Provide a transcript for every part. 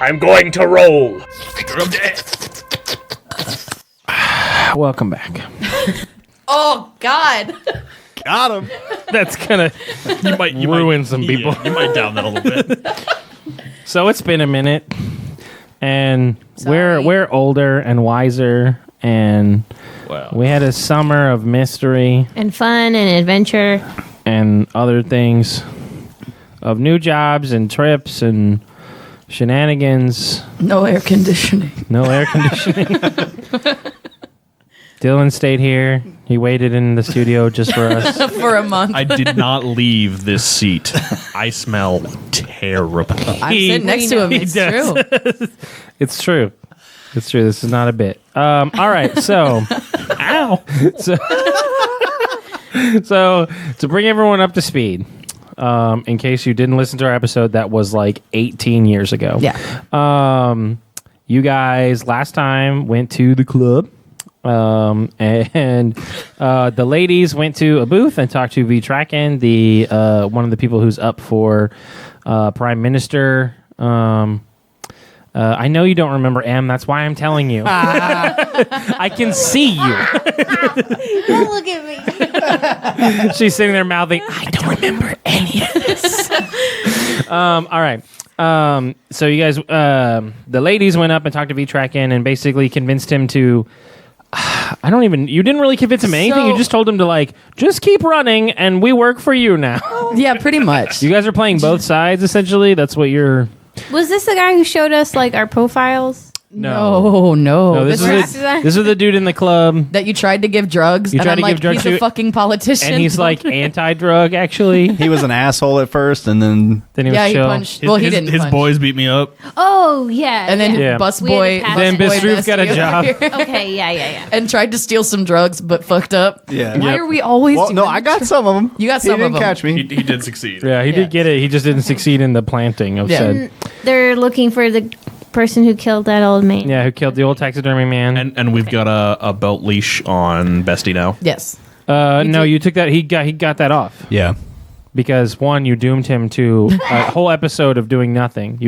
I'm going to roll. Welcome back. Oh, God. Got him. That's gonna You ruin some people. Yeah, you might down that a little bit. So it's been a minute, and Sorry. we're older and wiser, and we had a summer of mystery And fun and adventure. and other things, of new jobs and trips and shenanigans. No air conditioning. No air conditioning. Dylan stayed here. He waited in the studio just for us. For a month. I did not leave this seat. I smell terrible. I'm sitting next to him. he It's does. true. It's true. It's true. This is not a bit. All right. So, ow. So to bring everyone up to speed, in case you didn't listen to our episode, that was like 18 years ago. Yeah. You guys last time went to the club. And the ladies went to a booth and talked to V'Traken, the one of the people who's up for prime minister. I know you don't remember M. That's why I'm telling you. I can see you. Don't look at me. She's sitting there mouthing, I don't remember any of this. All right. So you guys, the ladies went up and talked to V'Traken and basically convinced him to. You didn't really convince him anything. You just told him to just keep running and we work for you now. Yeah, pretty much. You guys are playing both sides essentially. That's what you're. Was this the guy who showed us our profiles? No. No, this is the dude in the club. That you tried to give drugs. You and tried I'm to like, give drugs he's a to- fucking politician. And he's like anti-drug actually. He was an asshole at first, and then Then he was yeah, he chill. punched. Well, he didn't His punch. boys beat me up. Oh, yeah. And then Yeah. bus We had boy. to pass Then it. bus boy Bes'trouf got a Bessie job. over here Okay, yeah. and tried to steal some drugs, but fucked up. Yeah. Why Yep. are we always? well, no, doing I got some of them. You got He some of didn't them. catch me. He did succeed. Yeah, he Yeah. did get it. He just didn't succeed in the planting of Yeah. said. They're looking for the person who killed that old man. Yeah, who killed the old taxidermy man. And we've got a belt leash on Bestie now. Yes. No, you took that. He got that off Yeah. because one, you doomed him to a whole episode of doing nothing.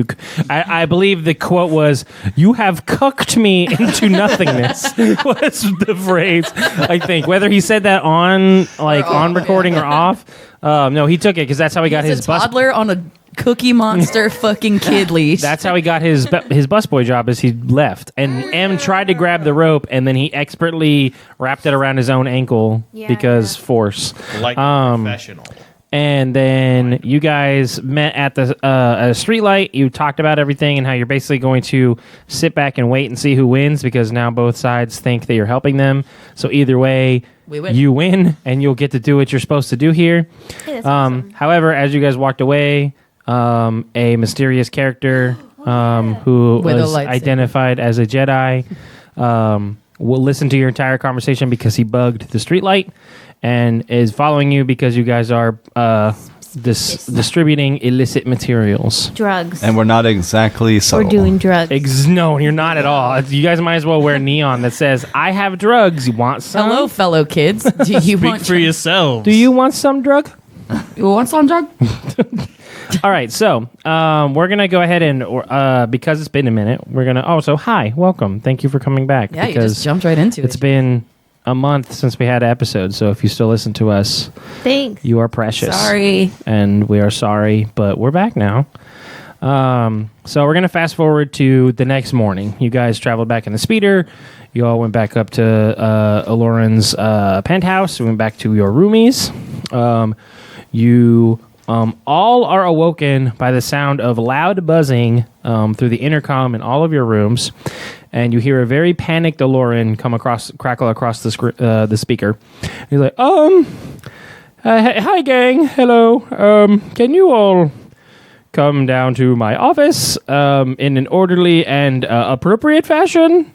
I believe the quote was, "You have cucked me into nothingness." Was the phrase? I think whether he said that on on recording or off. No, he took it because that's how he got He's his a toddler on a Cookie Monster fucking kid leash. That's how he got his busboy job. Is he left and M tried to grab the rope and then he expertly wrapped it around his own ankle because force. Like a professional. And then you guys met at the at a street light. You talked about everything and how you're basically going to sit back and wait and see who wins because now both sides think that you're helping them. So either way, We win. you win and you'll get to do what you're supposed to do here. Hey, that's awesome. However, as you guys walked away, a mysterious character who With a was lightsaber. identified as a Jedi will listen to your entire conversation because he bugged the streetlight and is following you because you guys are distributing illicit materials. Drugs. And we're not exactly subtle. We're doing drugs. No, you're not at all. You guys might as well wear neon that says, "I have drugs. You want some? Hello, fellow kids. Do you Speak want for yourselves. Do you want some drug?" You want some drug? All right, so we're gonna go ahead and because it's been a minute, we're gonna. Oh, so hi, welcome, thank you for coming back. Yeah, you because just jumped right into it. it's been a month since we had an episode, so if you still listen to us, Thanks. you are precious. Sorry. And we are sorry, but we're back now. So we're gonna fast forward to the next morning. You guys traveled back in the speeder. You all went back up to Aloran's penthouse. We went back to your roomies. You all are awoken by the sound of loud buzzing through the intercom in all of your rooms, and you hear a very panicked Aloran crackle across the speaker. He's like, hi gang, hello. Can you all come down to my office in an orderly and appropriate fashion?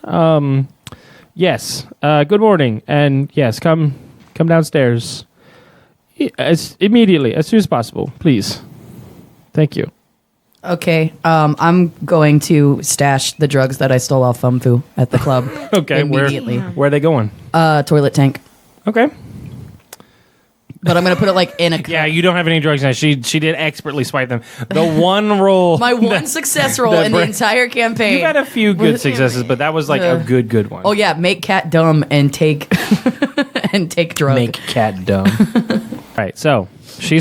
Yes. Good morning, and yes, come downstairs. Immediately, as soon as possible, please. Thank you. Okay, I'm going to stash the drugs that I stole off Fumfu at the club. Okay, immediately. where are they going? Toilet tank. Okay. but I'm gonna put it like in a cup. Yeah, you don't have any drugs now. She did expertly spite them. The one roll. My one success roll that in the Bran- entire campaign. You've had a few good successes, but that was like a good one. Oh yeah, make cat dumb and take and take drug. Make cat dumb. All right, so she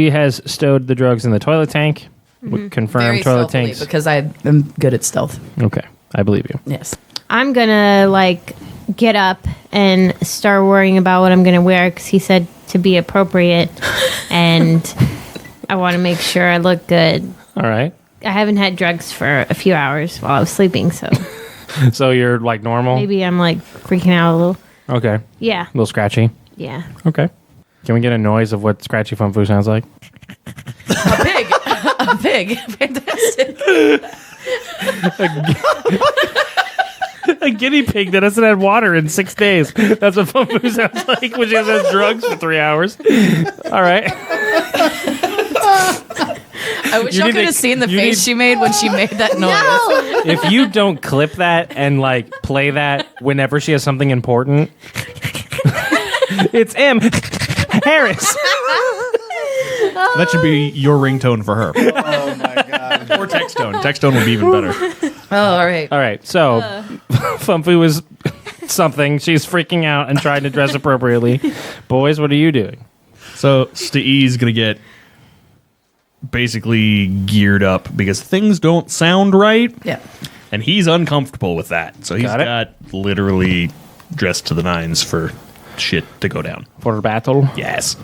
has stowed the drugs in the toilet tank. Confirmed Very toilet stealthily, tanks. because I am good at stealth. Okay, I believe you. Yes. I'm gonna like get up and start worrying about what I'm gonna wear because he said to be appropriate, and I want to make sure I look good. All right. I haven't had drugs for a few hours while I was sleeping, so So you're like normal? maybe I'm like freaking out a little. Okay. Yeah, A little scratchy. yeah. Okay. Can we get a noise of what Scratchy Fumfu sounds like? A pig. A pig. Fantastic. A guinea pig that hasn't had water in 6 days. That's what Fumfu sounds like when she hasn't had drugs for 3 hours. All right. I wish You y'all need could to- have seen the you face need- she made when she made that noise. If you don't clip that and like play that whenever she has something important, it's M. Harris. That should be your ringtone for her. Oh my god. Or text tone. Text tone would be even better. Oh, all right. All right. So Fumfu is something. She's freaking out and trying to dress appropriately. Boys, what are you doing? So Stee's gonna get basically geared up because things don't sound right, Yeah. and he's uncomfortable with that. So he's Got it. got literally dressed to the nines for shit to go down. For battle. Yes.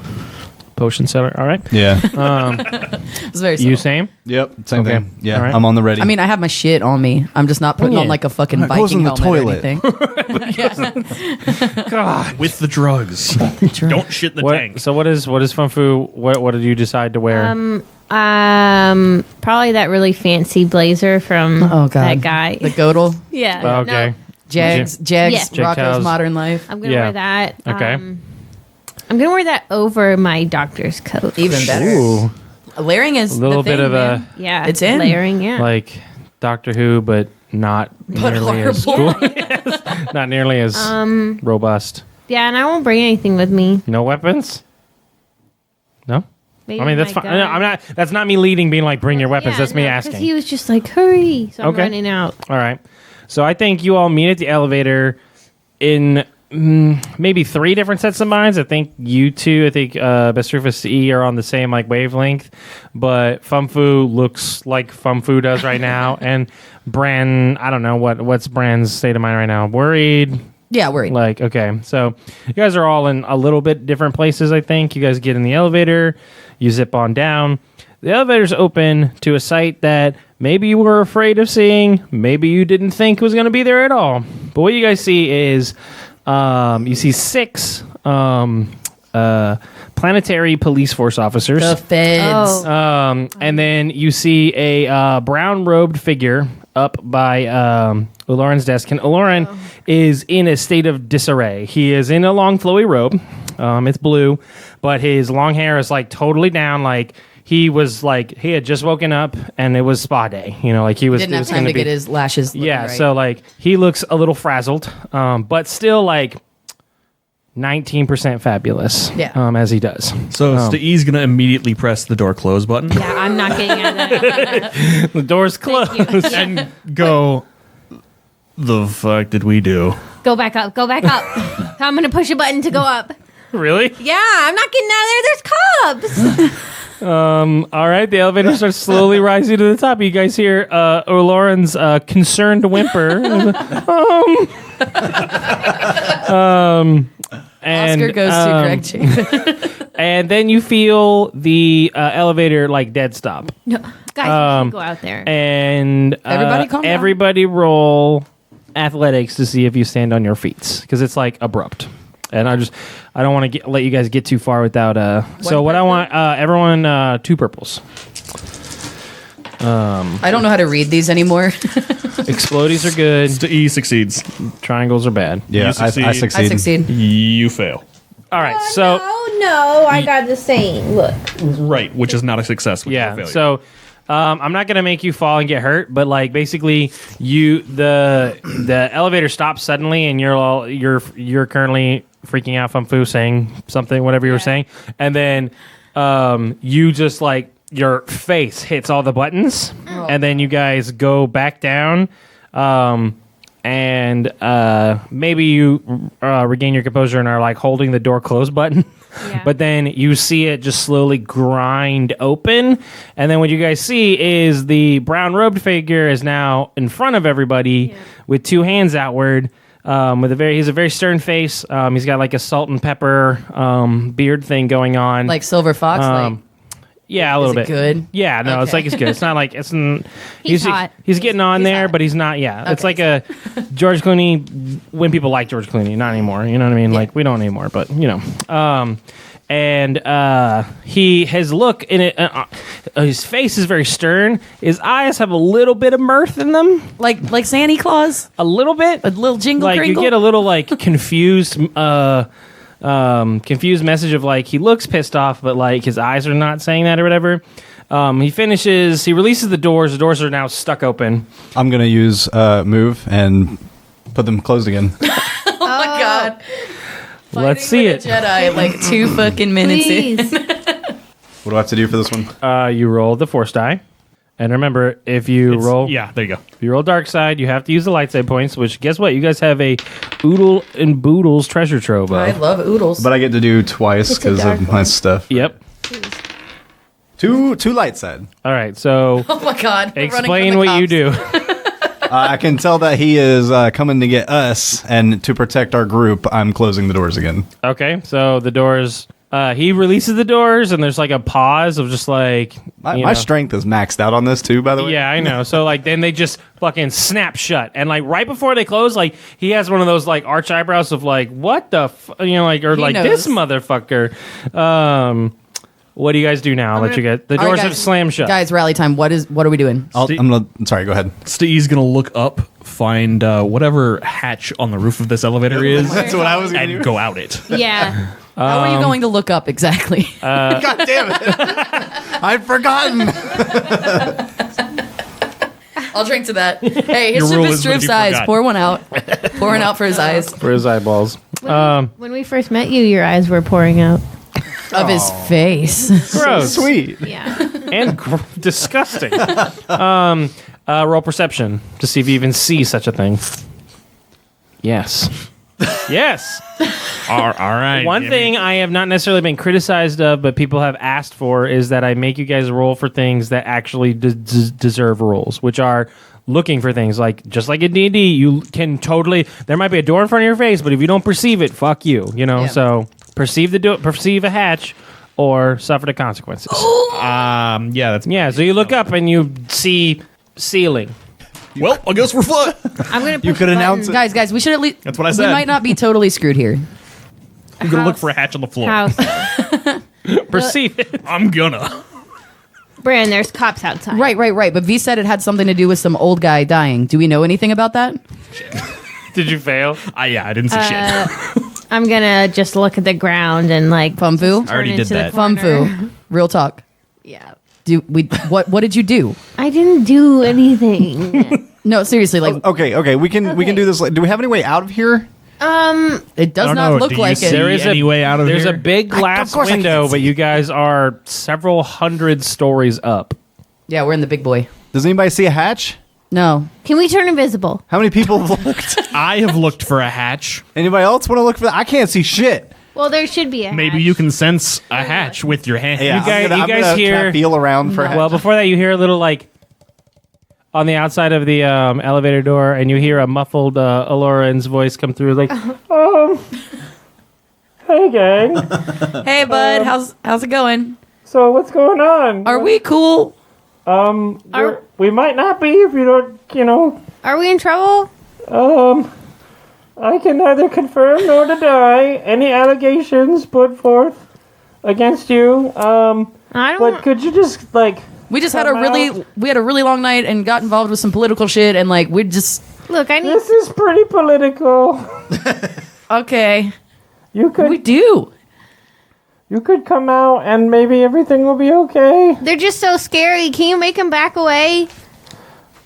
Potion seller. All right. Yeah. It's very You subtle. same? Yep. Same Okay. thing. Yeah. All right. I'm on the ready. I mean, I have my shit on me. I'm just not putting Yeah. on like a fucking It goes Viking in the helmet toilet. or anything. God. With the drugs. Don't shit the What, tank. so what is Fumfu? What did you decide to wear? Probably that really fancy blazer from Oh god. that guy. The Godel. Yeah. Okay. No, Jags. Yeah. Rocco's chows. Modern Life. I'm gonna Yeah. wear that. Okay. I'm gonna wear that over my doctor's coat. Even better. Ooh, Layering is a little the bit thing, of man. Yeah, It's in. layering. Yeah. like Doctor Who, but not But nearly as horrible. cool. Not nearly as robust. Yeah, and I won't bring anything with me. No weapons. No. Maybe I mean that's my fine. No, gun. I'm not. That's not me leading, being like, bring your weapons. Yeah, That's me no, 'cause asking. he was just like, hurry. So I'm Okay. running out. All right. So I think you all meet at the elevator in maybe 3 different sets of minds. I think you two, Bes'trouf and E are on the same like wavelength, but Fumfu looks like Fumfu does right now, and Bran, I don't know what's Bran's state of mind right now. Worried. Yeah, worried. Like, okay, so you guys are all in a little bit different places, I think. You guys get in the elevator, you zip on down. The elevator's open to a site that maybe you were afraid of seeing, maybe you didn't think was going to be there at all. But what you guys see is you see 6 planetary police force officers. The feds. Oh. And then you see a brown-robed figure up by Oloran's desk. And Oloran is in a state of disarray. He is in a long, flowy robe. It's blue, but his long hair is like totally down. Like he had just woken up and it was spa day. You know, like he was. Didn't it have was time gonna to be- get his lashes. looking Yeah, right. so like he looks a little frazzled, but still like 19% fabulous. Yeah. As he does. So Stee's gonna immediately press the door close button Yeah, I'm not getting out of that. The door's closed. and go, the fuck did we do? Go back up. Go back up. I'm gonna push a button to go up. Really? Yeah, I'm not getting out of there. There's cubs. All right, the elevator starts slowly rising to the top. You guys hear Lauren's concerned whimper. And, Oscar goes to Greg Chapin. and then you feel the elevator like dead stop. No, guys, we should go out there. And Everybody calm down. everybody roll athletics to see if you stand on your feet, because it's like abrupt. And I don't want to let you guys get too far without so what I purple? want everyone 2 purples. I don't know how to read these anymore. Explodies are good. Stee succeeds. Triangles are bad. yeah. You succeed. I succeed. You fail. All right, so no, I got the same. Look. Right, which is not a success. Which is a yeah, failure. so I'm not gonna make you fall and get hurt, but like basically the elevator stops suddenly, and you're currently freaking out, Fumfu, saying something, whatever you were saying, and then you just like your face hits all the buttons, and then you guys go back down, and maybe you regain your composure and are like holding the door closed button. Yeah. But then you see it just slowly grind open, and then what you guys see is the brown robed figure is now in front of everybody with two hands outward. He's a very stern face. He's got like a salt and pepper beard thing going on, Like Silver Fox. yeah, a little is bit it good? Yeah, no, it's Okay. like it's good. It's not like it's. He's hot. He's getting on there, hot. but he's not. Yeah, it's Okay. like a George Clooney when people like George Clooney, not anymore. You know what I mean? Like we don't anymore, but you know. And his look in it, his face is very stern. His eyes have a little bit of mirth in them, Like Santa Claus? a little bit. A little jingle Like kringle? you get a little like confused. Confused message of like he looks pissed off, but like his eyes are not saying that or whatever. He releases the doors. The doors are now stuck open. I'm gonna use move and put them closed again. Oh my god. Let's see it. Jedi like 2 fucking minutes in. Please. What do I have to do for this one? You roll the force die, and remember if you roll, Yeah, there you go. if you roll dark side, you have to use the light side points. Which guess what? You guys have a Oodle and Boodles treasure trove. I Of. love oodles. But I get to do twice It's a because dark of my one. stuff. Yep. Two light side. All right. So oh my god. we're running from explain the what you cops. do. I can tell that he is coming to get us, and to protect our group, I'm closing the doors again. Okay. So the doors. He releases the doors, and there's like a pause of just like My you know. strength is maxed out on this too, by the way. Yeah, I know. So like then they just fucking snap shut, and like right before they close, like he has one of those like arch eyebrows of like what the like or He like knows. this motherfucker. What do you guys do now? I'll let you get the All right, doors guys. have slammed shut. Guys, rally time. What are we doing? Sorry, go ahead. Steve's gonna look up, find whatever hatch on the roof of this elevator is, That's what I was gonna and do. go out it. Yeah. How are you going to look up exactly? God damn it! I'd forgotten. I'll drink to that. Hey, Your his rule is what Bes'trouf's you eyes. forgot. Pour one out. Pour one out for his eyes. For his eyeballs. When we first met you, your eyes were pouring out. Of his face. Gross. Sweet. Yeah. And disgusting. Roll perception to see if you even see such a thing. Yes. Yes. All right. One thing I have not necessarily been criticized of, but people have asked for, is that I make you guys roll for things that actually deserve rolls, which are looking for things like just like in D&D, you can totally. There might be a door in front of your face, but if you don't perceive it, fuck you. You know. Yeah. So perceive a hatch, or suffer the consequences. Yeah, that's Yeah. So you look up and you see ceiling. well. I guess we're fucked. I'm gonna. You could announce it. Guys, we should at least. That's what I We said. might not be totally screwed here. I'm gonna look for a hatch on the floor. House. Perceive it. I'm gonna. Bran, there's cops outside. Right. But V said it had something to do with some old guy dying. Do we know anything about that? Did you fail? Yeah, I didn't see shit. I'm gonna just look at the ground and like Fumfu? I already turn did into the that. corner. Fumfu. Real talk. Yeah. What did you do? I didn't do anything. No, seriously, like Okay. We can do this. Do we have any way out of here? it does I don't not know. look Do you like see it. There is any way out of There's here? a big glass course I window, can't but see. you guys are several hundred stories up. Yeah, we're in the big boy. Does anybody see a hatch? No. Can we turn invisible? How many people have looked? I have looked for a hatch. Anybody else want to look for that? I can't see shit. Well, there should be a Maybe hatch. you can sense a hatch with your hand. Yeah, guys- I'm gonna hear- try to feel around for a hatch. Well, before that, you hear a little like on the outside of the elevator door, and you hear a muffled Aloran's voice come through, like, "Hey, gang. Hey, bud, how's it going? So what's going on? Are we cool? We might not be if you don't, Are we in trouble? I can neither confirm nor deny any allegations put forth against you. I don't. Could you just We just had Somehow- we had a really long night and got involved with some political shit and like we just Look, I need. This is pretty political. okay. You We do. could come out and maybe everything will be okay. They're just so scary. Can you make them back away?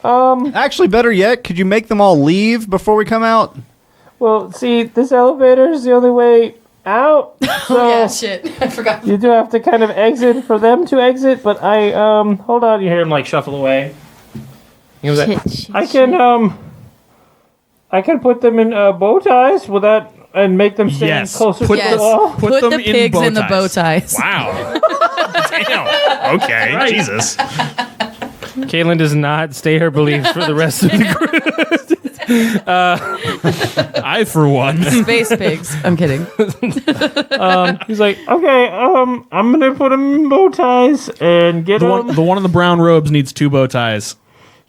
Actually, better yet, could you make them all leave before we come out? Well, see, this elevator is the only way out. So Oh yeah, shit. I forgot. you do have to kind of exit for them to exit, but I hold on. You hear him like shuffle away. He was like, Shit. I can put them in bow ties. Will that and make them stand Yes. closer Put to the Yes. wall? Put them the in pigs bow in the ties. bow ties. Wow. Damn. Okay. Right. Jesus. Caitlin does not stay her beliefs for the rest of the group. I, for one. Space pigs. I'm kidding. He's like, okay, I'm gonna put them in bow ties and get The him. one, the one in the brown robes needs 2 bow ties.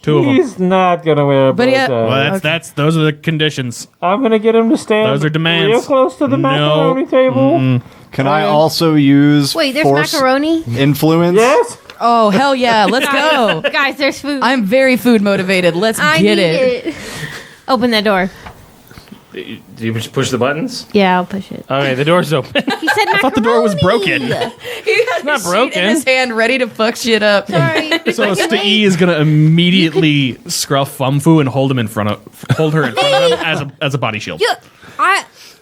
2 of them. He's not gonna wear a bow But yeah- tie. Well, that's those are the conditions. I'm gonna get him to stand Those are demands. real close to the No. macaroni table. Can I also use Wait, there's force macaroni? influence? Yes. Oh hell yeah, let's go. Guys, there's food. I'm very food motivated. Let's I get need it. it. Open that door. Do you just push the buttons? Yeah, I'll push it. Okay, the door's open. He said I thought the door was broken. He had not a sheet broken. in his hand, ready to fuck shit up. Sorry. So Stee is gonna immediately scruff Fumfu and hold her in front of him as a body shield.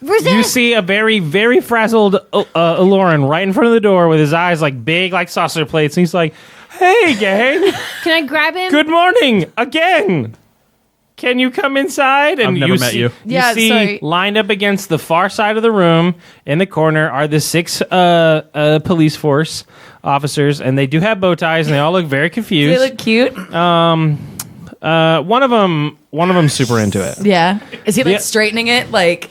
Where's You that? see a very, very frazzled Lauren right in front of the door with his eyes like big like saucer plates. And he's like, hey, gang. Can I grab him? Good morning again. Can you come inside? And I've never met you. Yeah, see sorry. lined up against the far side of the room in the corner are the 6 police force officers, and they do have bow ties, and they all look very They confused. look cute. One of them's super into it. Yeah. Is he like Yeah. straightening it? Like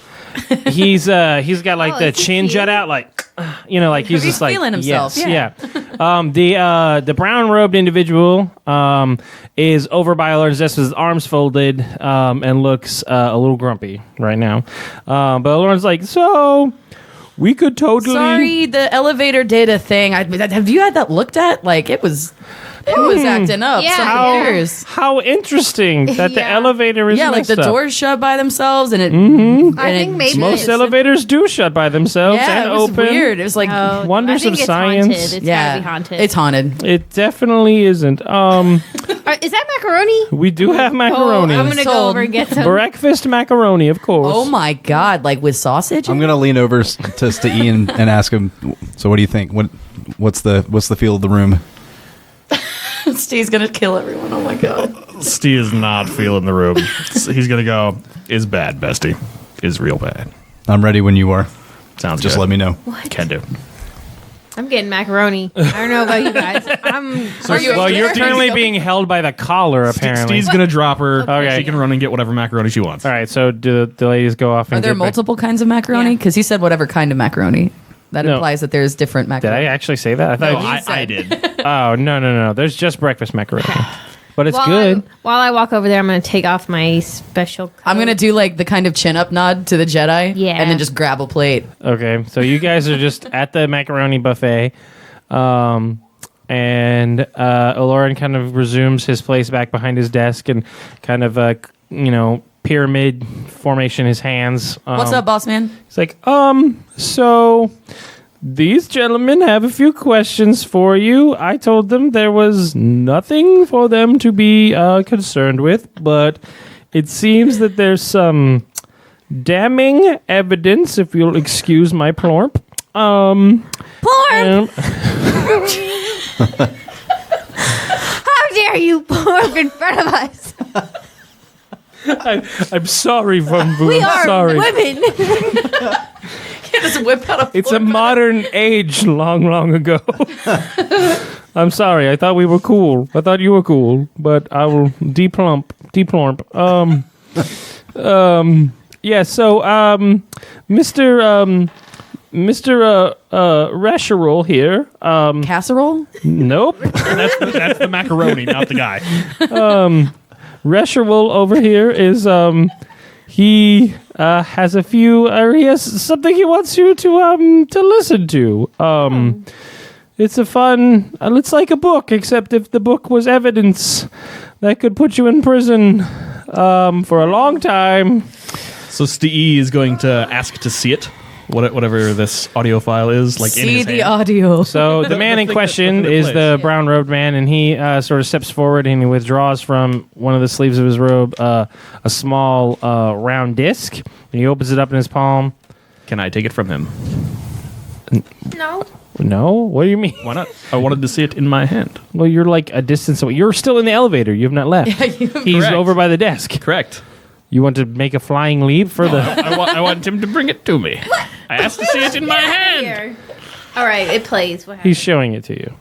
He's got like Oh, the is he chin cute? jut out, like like he's He's just like feeling himself, Yes, yeah. The brown robed individual is over by Lauren's desk with his arms folded and looks a little grumpy right now. But Lauren's like, so we could totally. sorry, the elevator did a thing. Have you had that looked at? Like it was acting up. Yeah. Some How- years. How interesting that the Yeah. elevator is Yeah, like the messed up. doors shut by themselves, and it. I think maybe Most it's- elevators do shut by themselves Yeah, and it was open. weird. It was like, Oh, Wonders I think of it's science. Haunted. It's yeah, gotta be haunted. it's haunted. It definitely isn't. Is that macaroni? We do have macaroni. Oh, I'm gonna go Sold. over and get some. Breakfast macaroni, of course. Oh my god! Like with sausage. I'm gonna lean over to Ian and ask him. So, what do you think? What's the feel of the room? Steve's gonna kill everyone. Oh my god. Stee is not feeling the room. He's gonna go, is bad, bestie. Is real bad. I'm ready when you are. Sounds Just good. let me know. Can do. I'm getting macaroni. I don't know about you guys. Are you Well, you're Steve's currently gonna- being held by the collar, apparently. Steve's gonna drop her. Okay. She can run and get whatever macaroni she wants. All right, so do the ladies go off and Are there get back- multiple kinds of macaroni? Yeah. Because he said whatever kind of macaroni. That No. implies that there's different Did I macaroni. actually say that? I No, thought I did. Oh, no. There's just breakfast macaroni. But it's while good. while I walk over there, I'm gonna take off my special coat. I'm gonna do like the kind of chin up nod to the Jedi. Yeah. And then just grab a plate. Okay, so you guys are just at the macaroni buffet. And Aloran kind of resumes his place back behind his desk and kind of, pyramid formation his hands. What's up, boss man? He's like, so these gentlemen have a few questions for you. I told them there was nothing for them to be concerned with, but it seems that there's some damning evidence, if you'll excuse my plorp. Plorp! How dare you plorp in front of us? I'm sorry, Fumfu. We I'm are sorry. women. Just whip out a It's a modern age long ago. I'm sorry. I thought we were cool. I thought you were cool, but I will deplorp. Yeah, so Mr. Resherol here. casserole? Nope. That's the macaroni, not the guy. Resherol over here is he has a few he has something he wants you to listen to. It's a fun it's like a book, except if the book was evidence that could put you in prison for a long time. So Stee is going to ask to see it. whatever this audio file is, like in See his the hand. audio. So the man in question is the brown-robed man, and he sort of steps forward and he withdraws from one of the sleeves of his robe a small round disc, and he opens it up in his palm. Can I take it from him? No. No? What do you mean? Why not? I wanted to see it in my hand. Well, you're like a distance away. You're still in the elevator. You have not left. He's Correct. over by the desk. Correct. You want to make a flying leap for the... I want him to bring it to me. I asked to see it in my hand. Here. All right, it plays. What He's happens? showing it to you.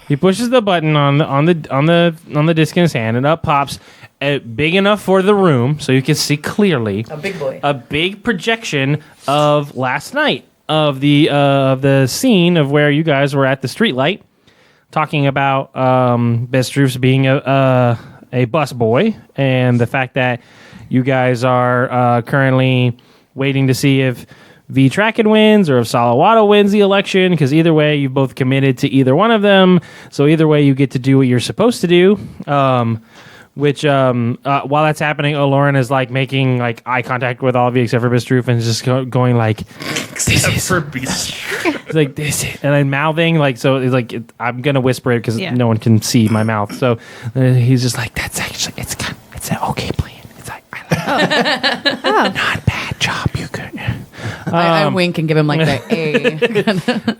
He pushes the button on the disc in his hand, and up pops big enough for the room, so you can see clearly. A big boy. A big projection of last night, of the scene of where you guys were at the streetlight, talking about Bes'trouf's being a bus boy, and the fact that you guys are currently waiting to see if V-Tracken wins or if Salawado wins the election, because either way, you've both committed to either one of them. So either way, you get to do what you're supposed to do. While that's happening, Oloran is like making like eye contact with all of you except for Bes'trouf, and just going like, Except for Beast. it's like this, and then mouthing like, so it's like I'm gonna whisper it because no one can see my mouth. So he's just like, that's actually it's an okay plan. It's like not bad job, you could. I wink and give him like the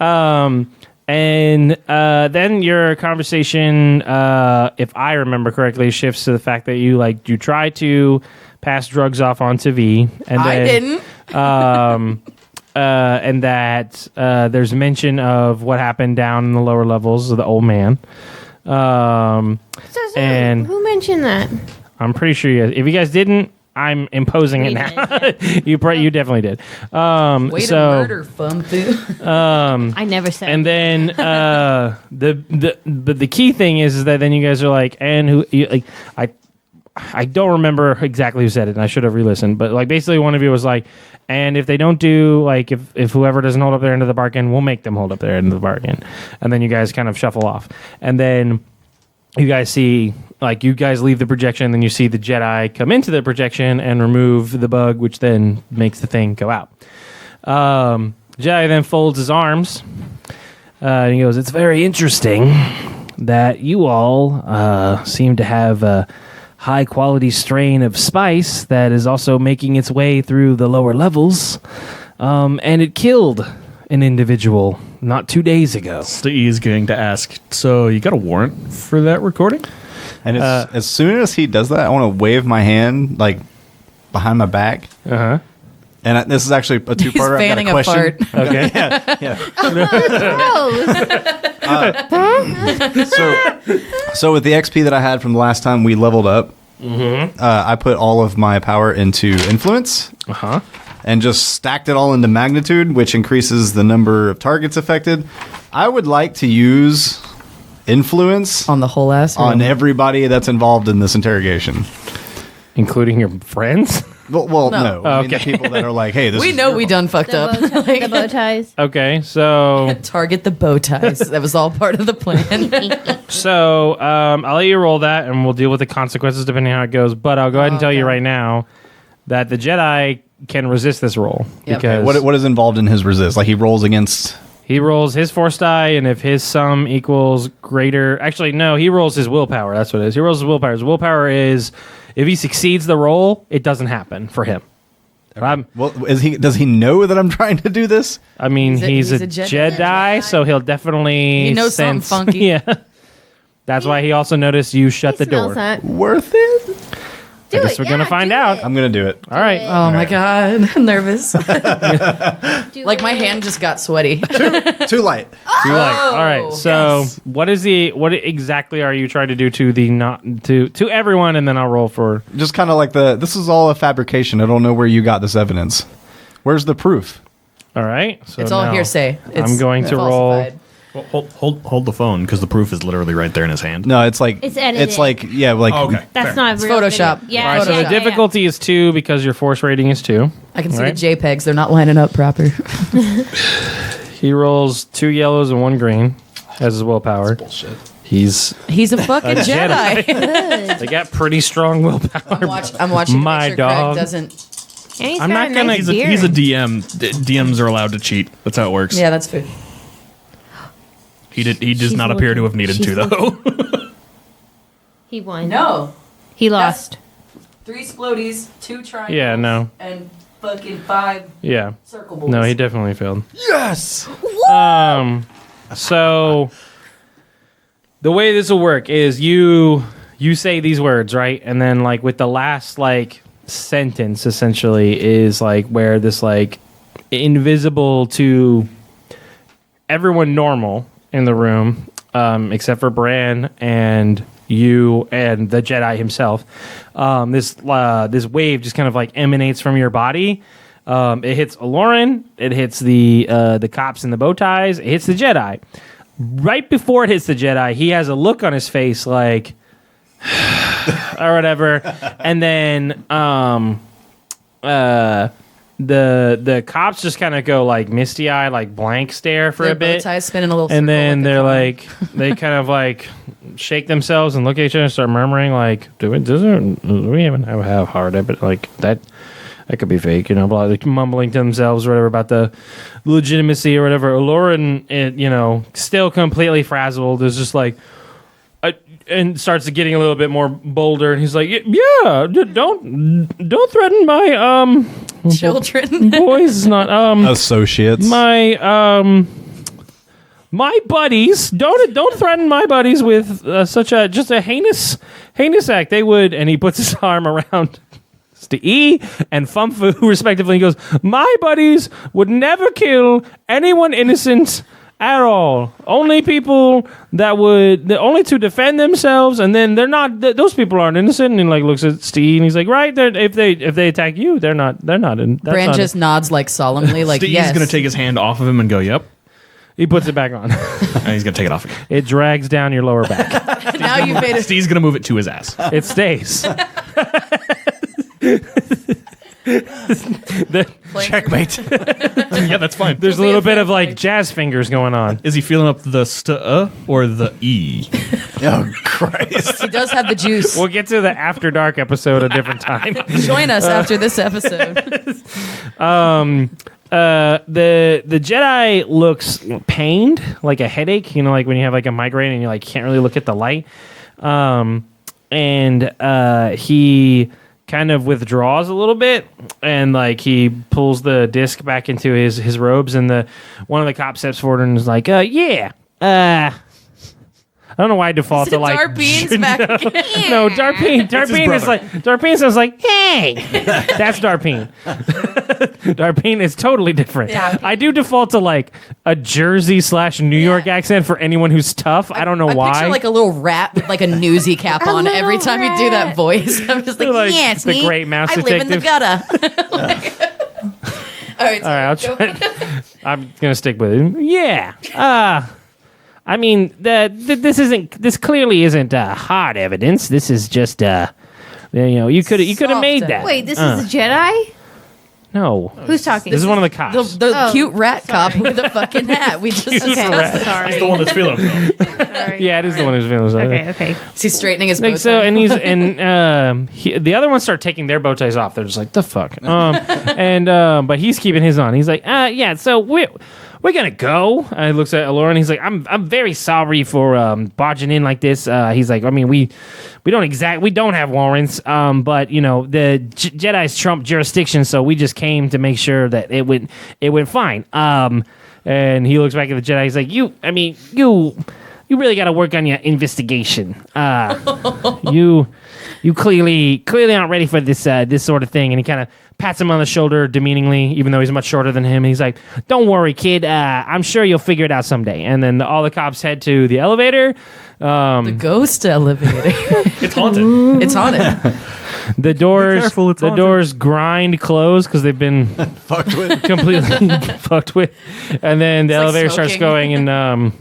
A. And then your conversation, if I remember correctly, shifts to the fact that you try to pass drugs off onto V, and I then, didn't. and that there's mention of what happened down in the lower levels of the old man. And who mentioned that? I'm pretty sure you guys, if you guys didn't, I'm imposing it We now. did, you definitely did. Way to murder, Fumfu. I never said. And then the key thing is that then you guys are like, and who like I don't remember exactly who said it, and I should have re-listened, but like basically one of you was like, and if they don't do like if whoever doesn't hold up their end of the bargain, we'll make them hold up their end of the bargain. And then you guys kind of shuffle off. And then you guys see, like, you guys leave the projection, then you see the Jedi come into the projection and remove the bug, which then makes the thing go out. Jedi then folds his arms, and he goes, "It's very interesting that you all seem to have a high-quality strain of spice that is also making its way through the lower levels, and it killed an individual not 2 days ago." Steve is going to ask, so you got a warrant for that recording? And as soon as he does that, I want to wave my hand like behind my back. Uh-huh. And this is actually a He's two-parter. I've got a fanning a question. fart. Okay. Gross. So with the XP that I had from the last time we leveled up, I put all of my power into influence. Uh-huh. And just stacked it all into magnitude, which increases the number of targets affected. I would like to use influence On the whole ass. on room. everybody that's involved in this interrogation. Including your friends? Well, No. no. I mean, the Okay. people that are like, hey, this We is know your we fault. done fucked up. The bow ties. Okay, so Target the bow ties. That was all part of the plan. I'll let you roll that, and we'll deal with the consequences depending on how it goes. But I'll go ahead and tell you Okay. right now that the Jedi can resist this roll Yep. because What is involved in his resist? Like he rolls against. he rolls his force die, and if his sum equals greater, actually no, he rolls his willpower. That's what it is. He rolls his willpower. His willpower is if he succeeds the roll, it doesn't happen for him. Well, does he know that I'm trying to do this? I mean, He's a a Jedi. Jedi, so he'll definitely He knows something sense. funky. Yeah, that's why he also noticed you shut the door. That. Worth it? I guess we're gonna find out. I'm gonna do it. All right. Oh my god, I'm nervous. Do Like my it. hand just got sweaty. Too light. You like. All right. So, yes. what exactly are you trying to do to the not to everyone, and then I'll roll for. Just kind of like this is all a fabrication. I don't know where you got this evidence. Where's the proof? All right. So It's all now hearsay. I'm going to roll. falsified. Well, hold the phone, because the proof is literally right there in his hand. No, it's like It's edited. It's like like Okay. That's fair. not It's real Photoshop. video. Yeah. All right. So yeah, the difficulty is 2 because your force rating is 2. I can see Right. the JPEGs. They're not lining up proper. He rolls 2 yellows and 1 green as his willpower. bullshit. He's He's a fucking Jedi. Good. they got pretty strong willpower. I'm watching. My to make sure Craig dog. doesn't And he's I'm got not a gonna- nice He's a beard. DM. DMs are allowed to cheat. That's how it works. Yeah, that's food. He does She's not appear to looking. have needed She's to though. He won. No. He lost. 3 splodies, 2 triangles. Yeah, no. And fucking 5 Yeah. circle balls. No, he definitely failed. Yes. So the way this will work is you say these words, right? And then like with the last like sentence essentially is like where this like invisible to everyone normal in the room, except for Bran and you and the Jedi himself. This wave just kind of like emanates from your body. It hits Aloran, it hits the cops in the bow ties, it hits the Jedi. Right before it hits the Jedi, he has a look on his face like or whatever, and then the cops just kind of go like misty eye, like blank stare for Their a bit, bow ties spinning a little and circle then with the they're car. like they kind of like shake themselves and look at each other and start murmuring like, do we even have hard but like that could be fake, you know, blah, like mumbling to themselves or whatever about the legitimacy or whatever. Lauren, you know, still completely frazzled, is just like, and starts getting a little bit more bolder, and he's like, yeah, don't threaten my children. boys, not Associates. my buddies. Don't threaten my buddies with such a just a heinous act. They would, and he puts his arm around E and Fumfu respectively. He goes, my buddies would never kill anyone innocent at all. Only people that would, only to defend themselves, and then they're not. Those people aren't innocent. And he like looks at Steve and he's like, right, if they attack you, they're not. Bran just nods like solemnly, like Steve's yes. gonna take his hand off of him and go, "Yep," He puts it back on. and he's gonna take it off again. It drags down your lower back. Now you made it. Steve's gonna move it to his ass. It stays. Checkmate. Yeah, that's fine. There's a little bit of like jazz fingers going on. Is he feeling up the or the e? Oh Christ. He does have the juice. We'll get to the After Dark episode a different time. Join us after this episode. The Jedi looks pained, like a headache. You know, like when you have like a migraine and you like can't really look at the light. And he kind of withdraws a little bit, and like he pulls the disc back into his robes, and one of the cops steps forward and is like, I don't know why I default to like Darbean's back again. no, Darpeen is like Darpeen sounds like, hey, that's Darpeen. Darpeen is totally different. Yeah. I do default to like a Jersey / New York accent for anyone who's tough. I don't know I why. picture like a little rat with like a newsy cap on little every time you do that voice. I'm just like, Like yes, the Great Mouse I live in the Detective. gutter. All right, All right, I'll try. I'm gonna stick with it. Yeah. I mean, this clearly isn't hard evidence. This is just you could have made Soft that. Wait, this is a Jedi? No. Who's talking? This is one of the cops. the cute rat cop with the fucking hat. We just Okay, sorry. He's the one that's feeling him. Sorry. Yeah, it is the one who's feeling sorry. Okay. is he straightening his bow Like so, tie? and the other ones start taking their bow ties off. They're just like, the fuck. But he's keeping his on. He's like, yeah. So we're gonna go. He looks at Lauren. He's like, I'm very sorry for barging in like this. He's like, I mean, we don't have warrants. But you know, the Jedi's trump jurisdiction, so we just came to make sure that it went fine. And he looks back at the Jedi. He's like, you really got to work on your investigation. You clearly aren't ready for this sort of thing. And he kind of pats him on the shoulder demeaningly, even though he's much shorter than him. And he's like, don't worry, kid. I'm sure you'll figure it out someday. And then all the cops head to the elevator. The ghost elevator. It's haunted. It's haunted. The doors, careful, it's the haunted. doors grind closed because they've been Fucked with. completely fucked with. And then the It's like elevator starts smoking. going, and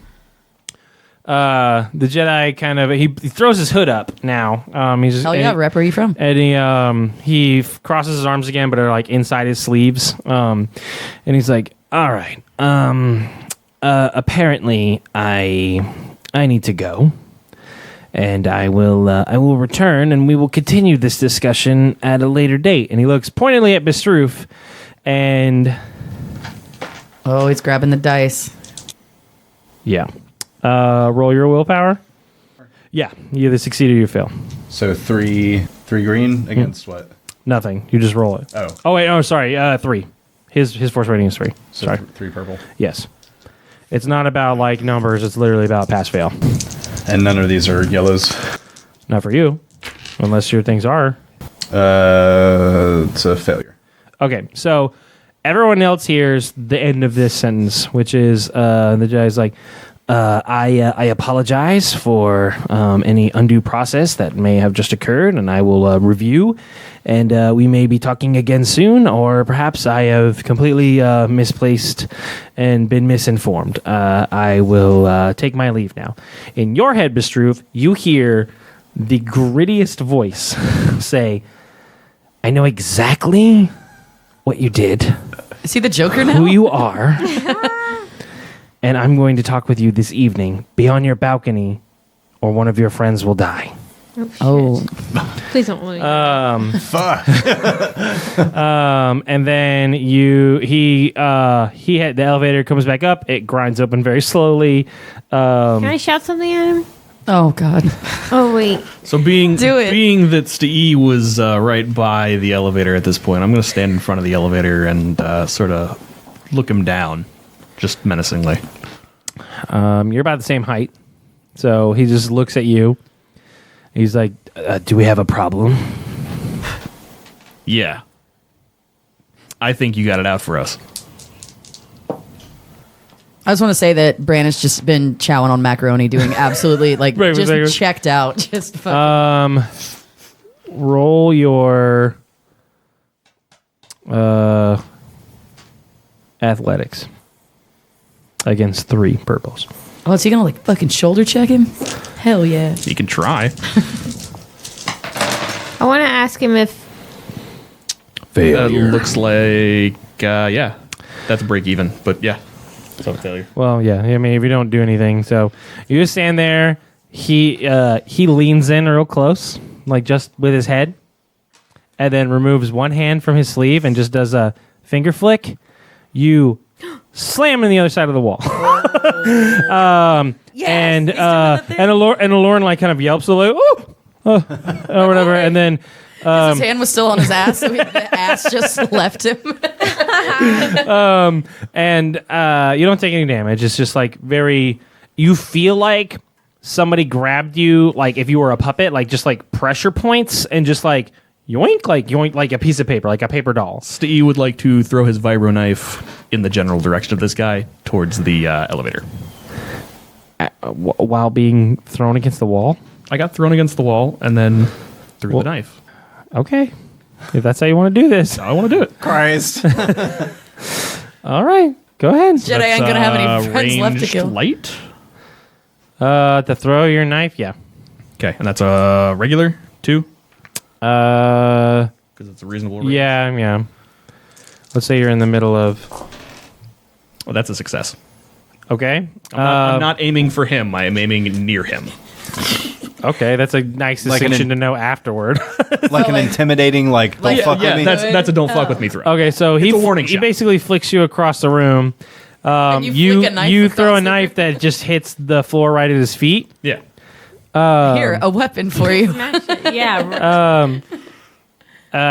the Jedi kind of he throws his hood up now. He's just, Hell yeah, rep, where are you from? and he crosses his arms again, but are like inside his sleeves. And he's like, "All right. Apparently, I need to go, And I will return, and we will continue this discussion at a later date. And he looks pointedly at Bes'trouf, and Oh, he's grabbing the dice. yeah, roll your willpower. Yeah, you either succeed or you fail. So three green against what? Nothing. You just roll it. Oh. Wait. Oh, sorry. 3. His force rating is 3. So Sorry. 3 purple. Yes. It's not about like numbers. It's literally about pass fail. And none of these are yellows. Not for you, unless your things are. It's a failure. Okay, so everyone else hears the end of this sentence, which is the Jedi's like, I apologize for any undue process that may have just occurred, and I will review, and we may be talking again soon, or perhaps I have completely misplaced and been misinformed. I will take my leave now. In your head, Bes'trouf, you hear the grittiest voice say, I know exactly what you did, Is he the Joker now? who you are, and I'm going to talk with you this evening. Be on your balcony, or one of your friends will die. Oh, Please don't let me. Fuck. And then he had the elevator comes back up. It grinds open very slowly. Can I shout something at him? oh God. Oh, wait. So being Do it. that Stee was right by the elevator at this point, I'm going to stand in front of the elevator and sort of look him down, just menacingly. You're about the same height, so he just looks at you. He's like, "Do we have a problem?" Yeah. I think you got it out for us. I just want to say that Bran has just been chowing on macaroni, doing absolutely like Right, just right. checked out. Just fucking. Roll your athletics against 3 purples. Oh, is he gonna like fucking shoulder check him? Hell yeah. You can try. I want to ask him if Looks like, yeah, that's a break even, but yeah, it's not a failure. Well, yeah. I mean, if you don't do anything, so you just stand there. He leans in real close, like just with his head, and then removes one hand from his sleeve and just does a finger flick. You slam in the other side of the wall. And Aloran like kind of yelps a little, or whatever, and then His hand was still on his ass, so the ass just left him. and you don't take any damage. It's just like you feel like somebody grabbed you, like if you were a puppet, like just like pressure points and just like yoink like a piece of paper, like a paper doll. Stee would like to throw his vibro knife in the general direction of this guy towards the elevator. While being thrown against the wall. I got thrown against the wall and then threw the knife. Okay, if that's how you want to do this. I want to do it. Christ. All right, go ahead. Jedi ain't gonna have any friends left to ranged kill. Light. To throw your knife, yeah. Okay, and that's a regular 2 Uh, because it's a reasonable range. yeah. Let's say you're in the middle of. Well, that's a success. Okay. I'm not aiming for him. I am aiming near him. Okay, that's a nice Like an distinction to know afterward. Like an intimidating, like, don't fuck with me. That's a don't fuck with me throw. Okay, so It's a warning he shot. basically flicks you across the room. And you flick a knife you across throw a the knife that just hits the floor right at his feet. Yeah. Here, a weapon for you. yeah.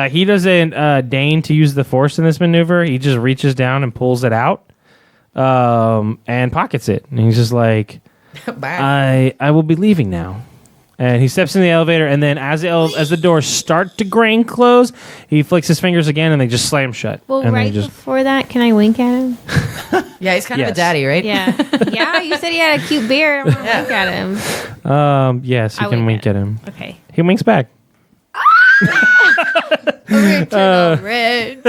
He doesn't deign to use the force in this maneuver. He just reaches down and pulls it out, and pockets it. And he's just like, Bye. I will be leaving now. And he steps in the elevator, and then as the doors start to grain close, he flicks his fingers again, and they just slam shut. Well, and right they just before that, can I wink at him? Yeah, he's kind of Yes. a daddy, right? Yeah. Yeah, you said he had a cute beard. I want to wink at him. yes, you I can wink wink at him. Okay. He winks back. Red.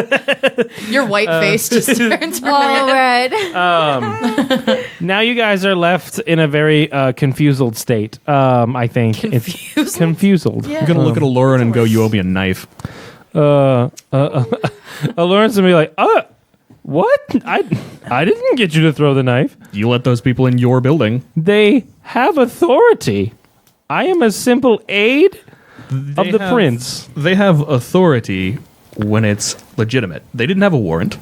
Your white face just turns All red. red. Now you guys are left in a very confused state. I think Confused? it's confused. I'm gonna look at Aloran and go, "You owe me a knife." Lawrence will be like, what? I didn't get you to throw the knife. You let those people in your building. They have authority. I am a simple aide of the prince. They have authority when it's legitimate. They didn't have a warrant.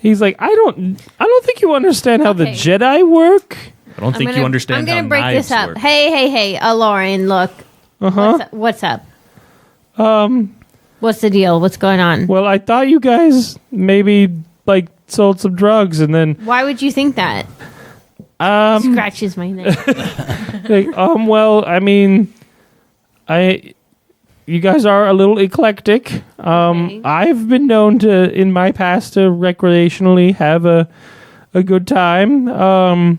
He's like, I don't think you understand how the Okay. Jedi work. I don't think you understand I'm gonna how break knives this up. work. Hey, Lauren, look. What's up? What's the deal? What's going on? Well, I thought you guys maybe like sold some drugs, and then Why would you think that? Scratches my neck. like, well, I mean, you guys are a little eclectic. Okay. I've been known to, in my past, to recreationally have a good time.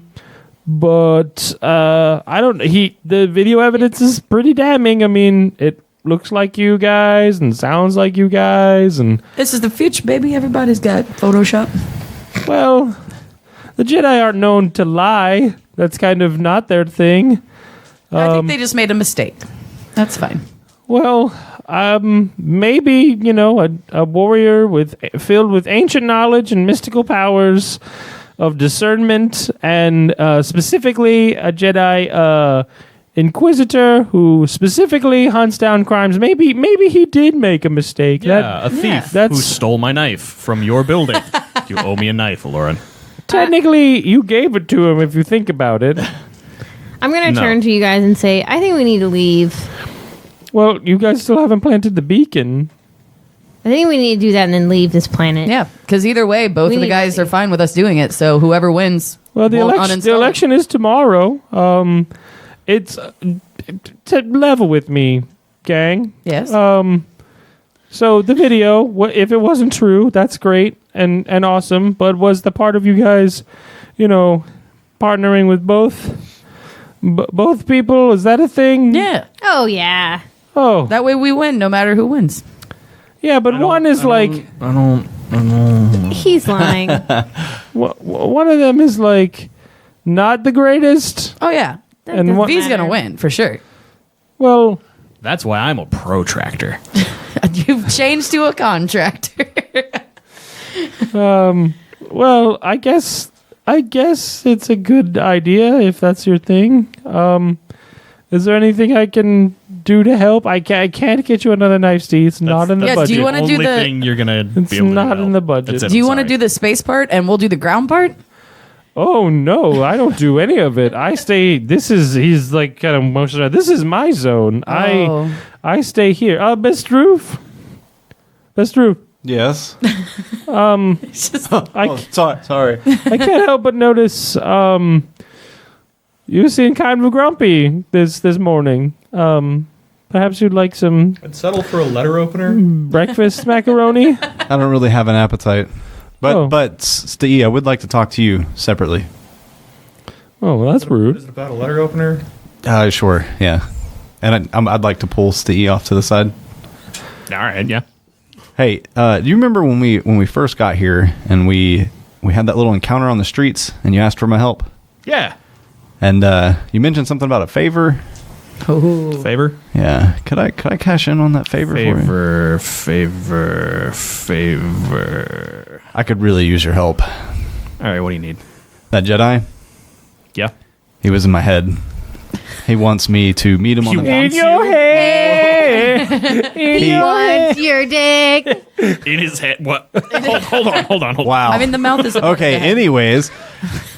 But I don't. The video evidence is pretty damning. I mean, it looks like you guys and sounds like you guys, and This is the future, baby. Everybody's got Photoshop. well, the Jedi aren't known to lie. That's kind of not their thing. I think they just made a mistake. That's fine. Well, maybe a warrior filled with ancient knowledge and mystical powers of discernment, and specifically a Jedi Inquisitor who specifically hunts down crimes. Maybe he did make a mistake. Yeah, a thief who that's- stole my knife from your building. You owe me a knife, Lauren. Technically, you gave it to him if you think about it. I'm gonna No. turn to you guys and say, I think we need to leave. Well, you guys still haven't planted the beacon. I think we need to do that and then leave this planet. Yeah, because either way, both We of the need guys to are fine with us doing it. So whoever wins, Well, the won't election uninstall it. is tomorrow. It's to level with me, gang. Yes. So the video, if it wasn't true, that's great and awesome. But was the part of you guys, partnering with both people? Is that a thing? yeah. Oh yeah. Oh, That way we win, no matter who wins. yeah. But one is like I don't. He's lying. one of them is like not the greatest. Oh yeah. And doesn't what- V's gonna matter. win for sure. Well, That's why I'm a protractor. You've changed to a contractor. well, I guess it's a good idea if that's your thing. Is there anything I can do to help? I can't get you another knife, Steve. It's not in the Yeah, do budget. you wanna do only the- thing you're gonna It's be able to not do in help. the budget. That's it, Do you I'm want to sorry. do the space part and we'll do the ground part? Oh no, I don't do any of it. I stay. He's like kind of motioning. This is my zone. Oh. I stay here. Bes'trouf. Yes. It's just- Sorry. I can't help but notice. You seem kind of grumpy this morning. Perhaps you'd like some I'd settle for a letter opener. breakfast macaroni. I don't really have an appetite. Oh. But Stee, I would like to talk to you separately. Oh, well, that's rude. Is it about a letter opener? Sure, yeah. And I'd like to pull Stee off to the side. All right, yeah. Hey, do you remember when we first got here and we had that little encounter on the streets and you asked for my help? Yeah. And you mentioned something about a favor. Oh. Favor? Yeah. Could I cash in on that favor for you? Favor. I could really use your help. All right, what do you need? That Jedi, Yeah. he was in my head. He wants me to meet him on the In mountain. your head. He wants your dick. In his head. What? Hold on. Wow. I mean, the mouth is Okay, anyways,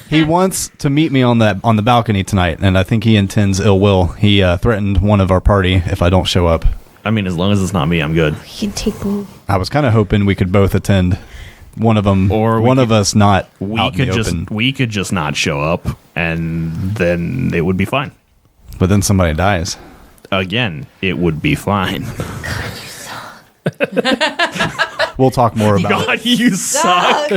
he wants to meet me on the balcony tonight, and I think he intends ill will. He threatened one of our party if I don't show up. I mean, as long as it's not me, I'm good. You can take me. I was kind of hoping we could both attend. One of them, Or we one of could- us not We out in could the open. we could just not show up, and then it would be fine. But then somebody dies. Again, it would be fine. We'll talk more about it. God, you suck.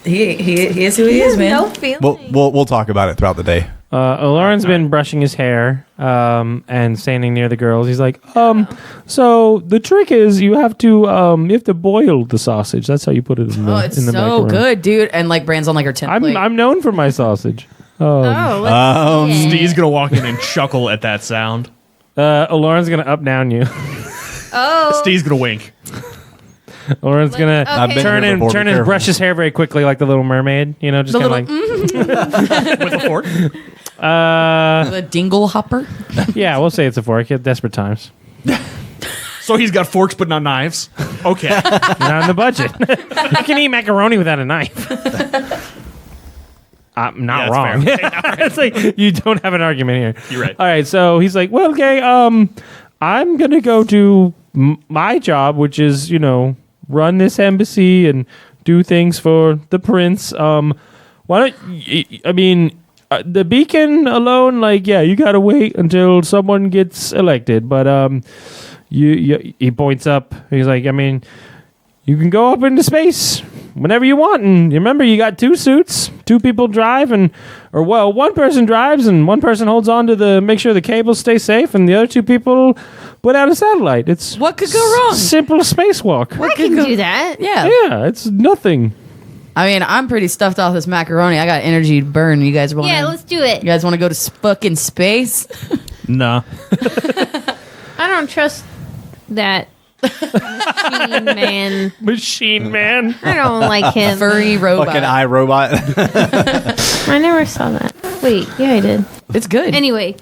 He is who he is, man. No feeling. We'll talk about it throughout the day. Lauren's been brushing his hair and standing near the girls. He's like, so the trick is you have to boil the sausage. That's how you put it in the Oh, it's in the so macaroni. good, dude. And like Bran's on like her 10th plate. I'm known for my sausage. Oh, let's see it. Steve's gonna walk in and chuckle at that sound. Lauren's gonna up down you. Oh. Steve's gonna wink. Lauren's gonna I've been turn here and before, turn be and careful. brush his hair very quickly like the Little Mermaid. Just The kind of little- like With a fork. The dingle hopper. Yeah, we'll say it's a fork. Desperate times. So he's got forks but not knives. Okay. Not in the budget. You can eat macaroni without a knife. I'm not wrong. It's like you don't have an argument here. You're right. All right, so he's like, well, okay, I'm gonna go do my job, which is, run this embassy and do things for the prince. Why don't the beacon alone? Like, yeah, you gotta wait until someone gets elected. But he points up. He's like, you can go up into space whenever you want, and remember, you got 2 suits. 2 people drive, one person drives and one person holds on to make sure the cables stay safe, and the other 2 people put out a satellite. It's What could go wrong? Simple spacewalk. I can do that. Yeah. Yeah, it's nothing. I'm pretty stuffed off this macaroni. I got energy to burn. You guys want? Yeah, let's do it. You guys want to go to fucking space? No. I don't trust that machine man. Machine man. I don't like him. Furry robot. Fucking iRobot. I never saw that. Wait, yeah, I did. It's good. Anyway,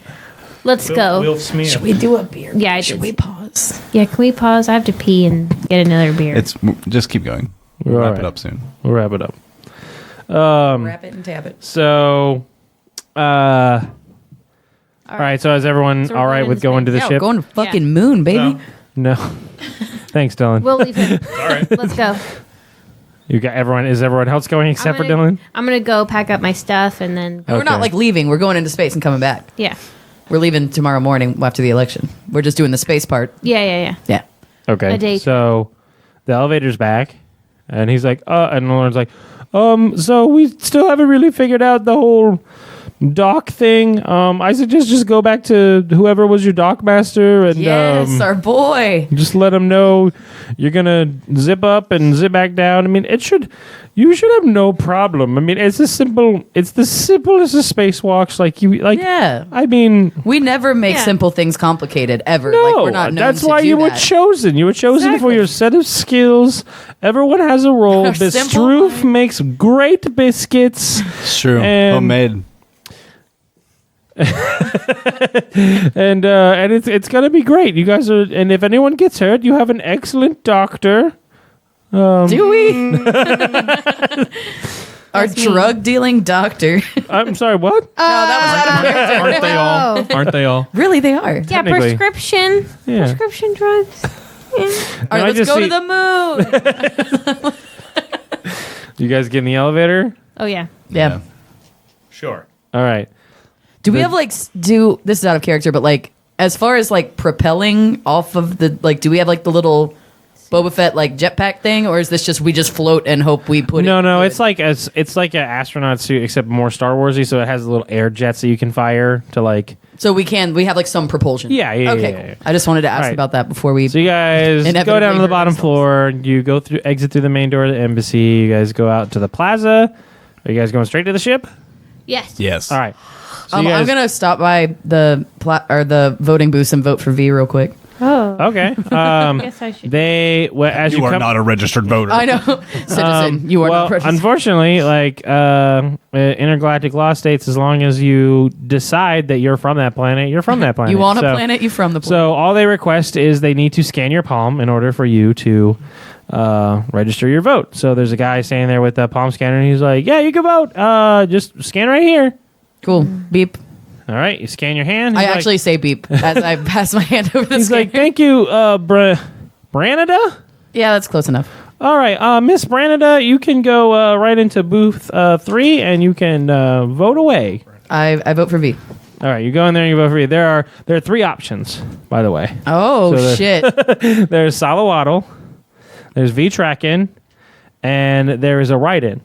let's go. Should we do a beer? Yeah, I Should did. we pause? Yeah, can we pause? I have to pee and get another beer. Just keep going. We'll All wrap right. it up soon. We'll wrap it up. Wrap it and tab it. So, all right. So, is everyone So we're all right going with into going to the Yeah, we're ship? going to fucking Yeah. moon, baby. No. Thanks, Dylan. We'll leave him. All right, let's go. You got everyone. Is everyone else going except for Dylan? I'm gonna go pack up my stuff and then. We're not Okay. leaving. We're going into space and coming back. Yeah. We're leaving tomorrow morning after the election. We're just doing the space part. Yeah. Yeah. Okay. A day. So, the elevator's back, and he's like, and Lauren's like, so we still haven't really figured out the whole dock thing. I suggest just go back to whoever was your dock master and Yes, our boy. just let them know you're gonna zip up and zip back down. You should have no problem. It's the simplest of spacewalks. Yeah. We never make Yeah. simple things complicated ever. No, Like, we're not known that's to why do you were that. chosen. You were chosen for Exactly. your set of skills. Everyone has a role. Simple Bes'trouf mind. makes great biscuits. It's true. And- Homemade. And it's gonna be great. You guys are, and if anyone gets hurt, you have an excellent doctor. Do we? Our That's me. drug dealing doctor. I'm sorry, what? No, that was out of character. Aren't they all? Oh. Aren't they all? Really, they are. Yeah, Technically. Yeah. prescription drugs. Yeah. All I right, let's just go see- to the moon. You guys get in the elevator? Oh yeah. Yeah. Sure. All right. Do we have this is out of character, but like as far as like propelling off of the do we have like the little Boba Fett like jetpack thing, or is this just we just float and hope we put it? No, good? it's like an astronaut suit except more Star Warsy, so it has little air jets that you can fire to like. So we have like some propulsion. Yeah. Okay, yeah. cool. I just wanted to ask Right. about that before we. So you guys go Inevitably down to the hurt bottom ourselves. floor. You go exit through the main door of the embassy. You guys go out to the plaza. Are you guys going straight to the ship? Yes. Yes. All right. So you I'm guys- gonna stop by the voting booth and vote for V real quick. Oh. Okay. Guess I should. As you come, a registered voter. I know, citizen. You are well, not registered. unfortunately, intergalactic law states as long as you decide that you're from that planet, you're from that planet. You want a So- planet? You from the planet? So all they request is they need to scan your palm in order for you to register your vote. So there's a guy standing there with a palm scanner, and he's like, "Yeah, you can vote. Just scan right here." Cool. Beep. All right, you scan your hand. I He's like- actually say beep as I pass my hand over the he's scanner. like, "Thank you, Branada." Yeah, that's close enough. All right, Miss Branada, you can go right into booth 3, and you can vote away. I vote for V. All right, you go in there and you vote for me. There are 3 options, by the way. Oh So shit! There's Salawaddle, there's V-Track-In, and there is a write-in.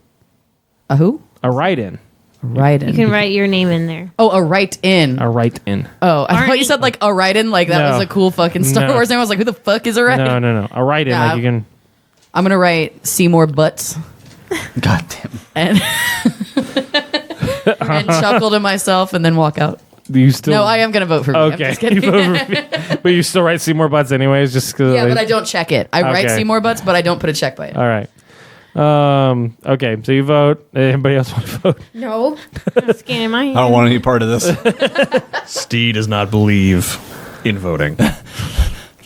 A who? A write-in. Write in. You can write your name in there. Oh, a write in. A write-in. Oh, I thought you Aren't- said like a write in, like that No. was a cool fucking Star No. Wars name. I was like, who the fuck is a write in? No. A write-in, Nah. like you can... I'm gonna write Seymour Butts God damn. and and chuckle to myself and then walk out. You still... No, I am gonna vote for V. I'm Okay. just kidding. You vote for me. But you still write Seymour Butts anyways, just because... Yeah, but I don't check it. I write Okay. Seymour Butts, but I don't put a check by it. All right. Okay, so you vote. Anybody else want to vote? No. I'm scanning my hand. I don't want any part of this. Steve does not believe in voting.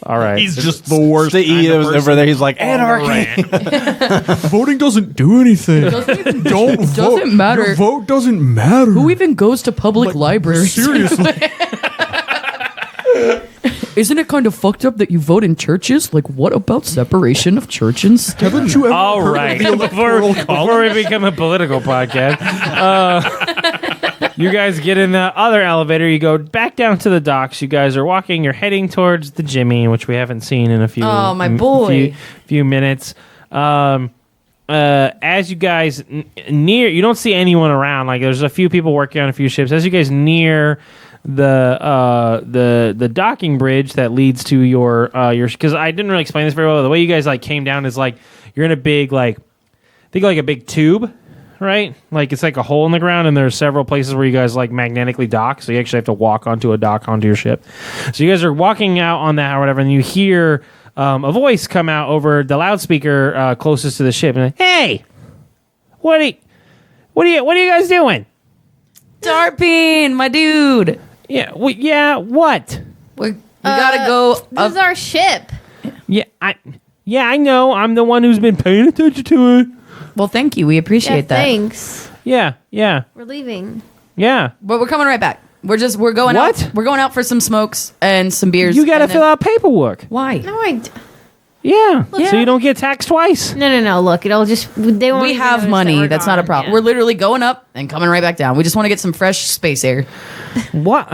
All right. He's just the worst. The E kind of is person over there. He's like, on the anarchy. rant. Voting doesn't do anything. Don't vote. Doesn't matter. Your vote doesn't matter. Who even goes to public libraries? Seriously. Isn't it kind of fucked up that you vote in churches? Like, what about separation of church and state? Haven't you ever All heard right. of the electoral Before we become a political podcast, you guys get in the other elevator. You go back down to the docks. You guys are walking. You're heading towards the Jimmy, which we haven't seen in a few. Oh, my boy. Few minutes. As you guys near, you don't see anyone around. Like there's a few people working on a few ships. As you guys near the docking bridge that leads to your because I didn't really explain this very well. The way you guys like came down is like you're in a big like think like a big tube, right? Like it's like a hole in the ground, and there's several places where you guys like magnetically dock. So you actually have to walk onto a dock onto your ship. So you guys are walking out on that or whatever, and you hear a voice come out over the loudspeaker closest to the ship, and like, hey, what are you guys doing? Darpeen, my dude. Yeah, what? We gotta go. This is our ship. Yeah, I know. I'm the one who's been paying attention to it. Well, thank you. We appreciate that. Thanks. Yeah. We're leaving. Yeah. But we're coming right back. We're going What? out. We're going out for some smokes and some beers. You got to and fill then- out paperwork. Why? No, Yeah. Yeah. So you don't get taxed twice. No. Look, it'll just they won't. We even have notice money. that we're That's not a gone. problem. Yeah. We're literally going up and coming right back down. We just want to get some fresh space air. What?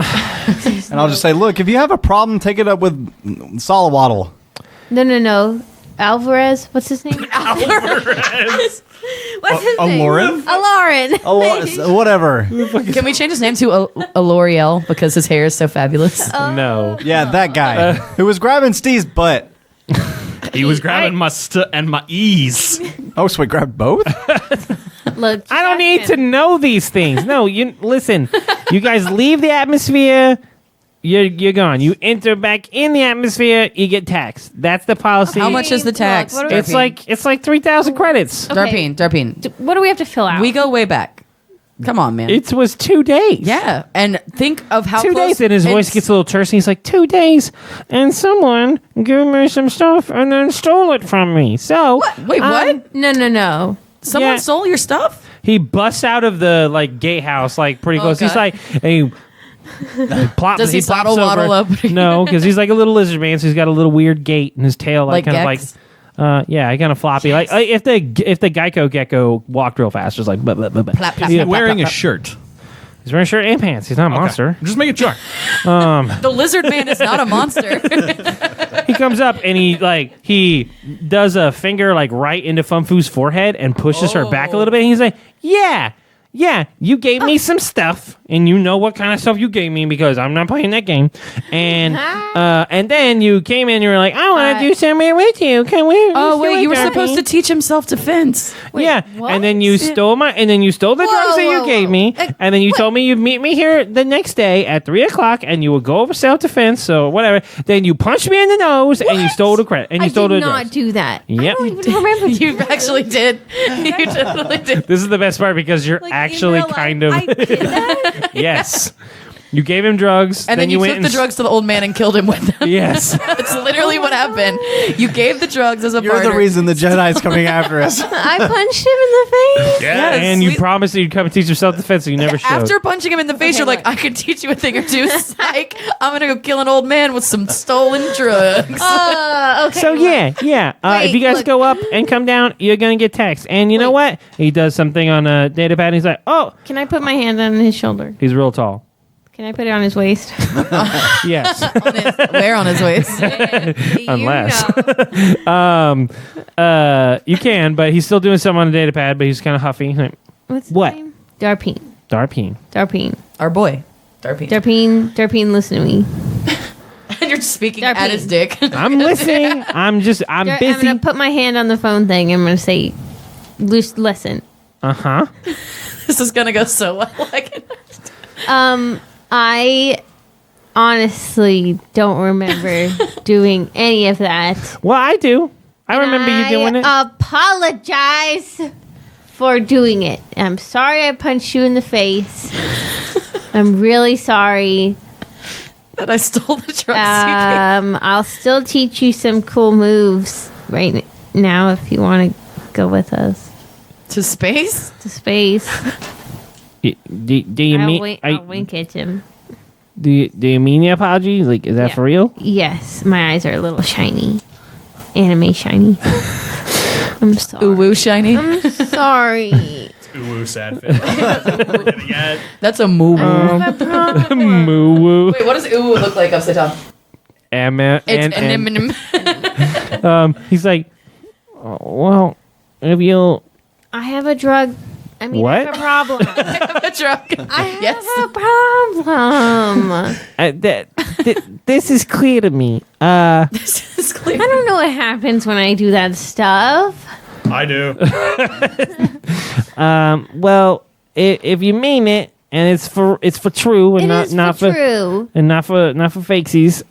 And I'll just say, look, if you have a problem, take it up with Salawaddle. No. Alvarez. What's his name? Alvarez. What's his name? Lauren? Lauren. Oh, whatever. Can we change his name to a L'Oreal because his hair is so fabulous? No. Yeah, that guy who was grabbing Steve's butt. He was grabbing my and my ease. Oh, so we grabbed both? Look, I don't need to know these things. No, you listen. You guys leave the atmosphere. You're gone. You enter back in the atmosphere. You get taxed. That's the policy. How much is the Look, tax? what do we- It's like 3,000 credits. Okay. Darpeen. What do we have to fill out? We go way back. Come on, man. It was 2 days. Yeah, and think of how 2 close days, and his voice gets a little terse. And he's like, 2 days, and someone gave me some stuff and then stole it from me. So Wait, what? No. Someone yeah. stole your stuff? he busts out of the like gatehouse like pretty close. Oh, He's God. like, and he plops. Does he plops saddle over. waddle up? No, because he's like a little lizard man, so he's got a little weird gait in his tail, like kind Gex? of like. Yeah, kind of floppy. Like if the Geico gecko walked real fast, just like blah, blah, blah, blah. Plap, plap, Yeah. plap, Wearing plap, a shirt. He's wearing a shirt and pants. He's not a monster. Just make it sure. plap. The lizard man is not a monster. He comes up and he does a finger like right into Fumfu's forehead and pushes her back a little bit. And he's like, yeah, you gave me some stuff, and you know what kind of stuff you gave me because I'm not playing that game. And then you came in and you were like, I want to do something with you. Can we? Oh can wait, we you were go?" supposed to teach him self-defense. Yeah, what? and then you stole the drugs that you gave me, and then you told me you'd meet me here the next day at 3:00, and you would go over self-defense, so whatever. Then you punched me in the nose, and you stole the credit, and you stole I the did not drugs. do that. Yep. I don't even remember. You actually did. You totally did. This is the best part because you're Like, in actually real life, kind of I did that? yes. You gave him drugs, And then you went took the and drugs to the old man and killed him with them. Yes. That's literally what happened. You gave the drugs as a You're barter. the reason the Jedi's coming after us. I punched him in the face. Yes, and you we- promised that you'd come and teach yourself defense, and you never showed. After punching him in the face, Okay, you're like, look. I could teach you a thing or two. Psych. I'm going to go kill an old man with some stolen drugs. Okay. So look. yeah. Wait, if you guys look. go up and come down, you're gonna get taxed. And you know what? He does something on a data pad. And he's like, oh, Can I put my hand on his shoulder? he's real tall. Can I put it on his waist? Yes. Where on his waist? Unless. You know. You can, but he's still doing something on the data pad. But he's kind of huffy. He's like, What's his What? name? Darpeen. Darpeen. Our boy. Darpeen. Darpeen, listen to me. And you're speaking Darpeen. at his dick. I'm listening. I'm busy. I'm gonna put my hand on the phone thing. I'm gonna say, listen. Uh-huh. This is going to go so well. I honestly don't remember doing any of that. Well, I do. I remember you doing it. Apologize for doing it. I'm sorry I punched you in the face. I'm really sorry. That I stole the truck. You I'll still teach you some cool moves right now if you want to go with us to space? to space. Do you mean? I'll wink at him. Do you mean the apology? Like, is that Yeah. for real? Yes, my eyes are a little shiny. Anime shiny. I'm sorry. Ooh, woo, shiny. I'm sorry. Ooh, sad face. That's a moo woo. Moo woo. Wait, what does ooh look like upside down? He's like, oh, well, if you I have a drug. I mean, I have What? a problem. a truck. I have Yes. a problem. this is clear to me. This is clear. I don't know what happens when I do that stuff. I do. Well, if you mean it and it's for true and It is not for true. and not for fakesies.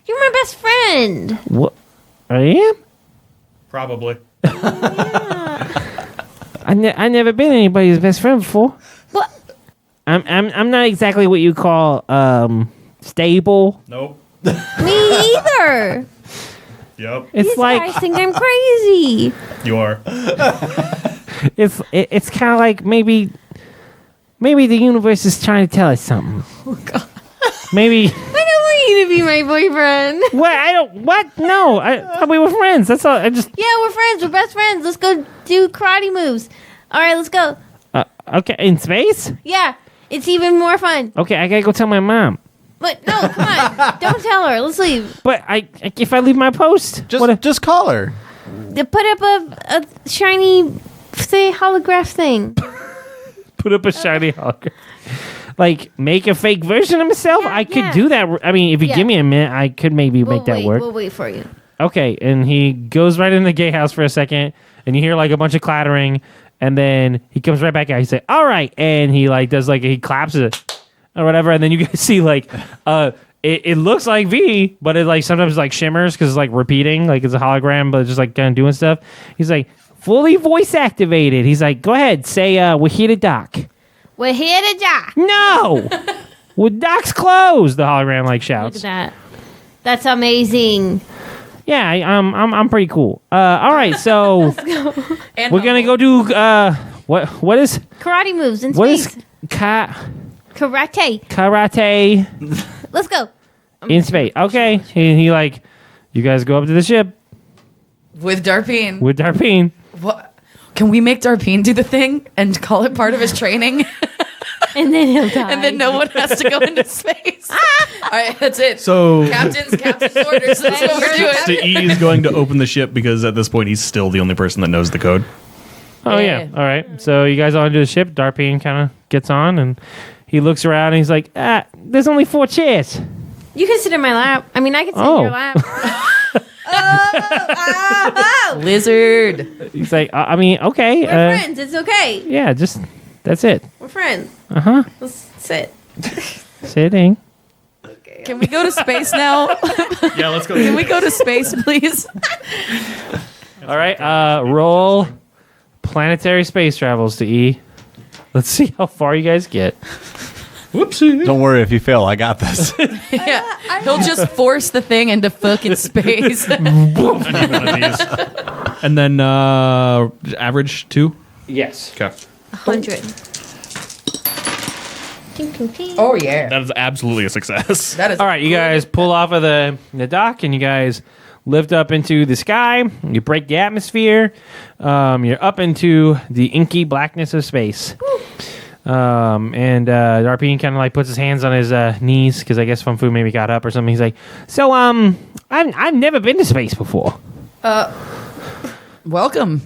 You're my best friend. What I am? Probably. I never been anybody's best friend before. What? I'm not exactly what you call stable. Nope. Me either. Yep. It's These like guys think I'm crazy. You are. it's kind of like maybe the universe is trying to tell us something. Oh, God. Maybe. I don't want you to be my boyfriend. What? I don't. What? No. I thought we were friends. That's all. I just. Yeah, we're friends. We're best friends. Let's go do karate moves. All right, let's go. Okay. In space? Yeah, it's even more fun. Okay. I gotta go tell my mom. But no, come on. Don't tell her. Let's leave. But if I leave my post, Just call her. To put up a shiny, say, holograph thing. put up a shiny hologram. Like make a fake version of myself. Yeah, I could yeah. do that. I mean, if you Yeah. give me a minute, I could maybe make that work. We'll wait for you. Okay, and he goes right in the gay house for a second, and you hear like a bunch of clattering, and then he comes right back out. He's like, "All right," and he like does like he claps it or whatever, and then you guys see like it looks like V, but it like sometimes like shimmers because it's like repeating, like it's a hologram, but it's just like kind of doing stuff. He's like fully voice activated. He's like, "Go ahead, say we're here to dock." We're here to dock. No, well, dock's closed. The hologram like Look shouts. at that. That's amazing. Yeah, I'm pretty cool. All right, so And we're gonna go do what is Karate moves in what space. is Karate. karate Let's go. in space? Okay, and he like you guys go up to the ship with Darpeen. with Darpeen. What? Can we make Darpeen do the thing and call it part of his training? And then he'll die. And then no one has to go into space. All right, that's it. So Captain's orders. That's what we're doing. so E is going to open the ship because at this point he's still the only person that knows the code. Oh yeah. Yeah. All right. So you guys all into the ship. Darpeen kind of gets on and he looks around and he's like, there's only 4 chairs. You can sit in my lap. I mean, I can sit in Oh. your lap. Lizard. He's like, I mean, okay. We're friends. It's okay. Yeah, just that's it. We're friends. Let's sit. Sitting. Can we go to space now? Yeah, let's go. Can we go to space, please? All right. Roll planetary space travels to E. Let's see how far you guys get. Whoopsie. Don't worry if you fail. I got this. Yeah. He'll just force the thing into fucking space. And then average 2. Yes. Okay. 100. Ting, ting, ting. Oh, yeah. That is absolutely a success. That is All right, you guys pull off of the dock and you guys lift up into the sky. You break the atmosphere. You're up into the inky blackness of space. And Darpeen kind of like puts his hands on his knees because I guess Fumfu maybe got up or something. He's like, "So I've never been to space before." welcome.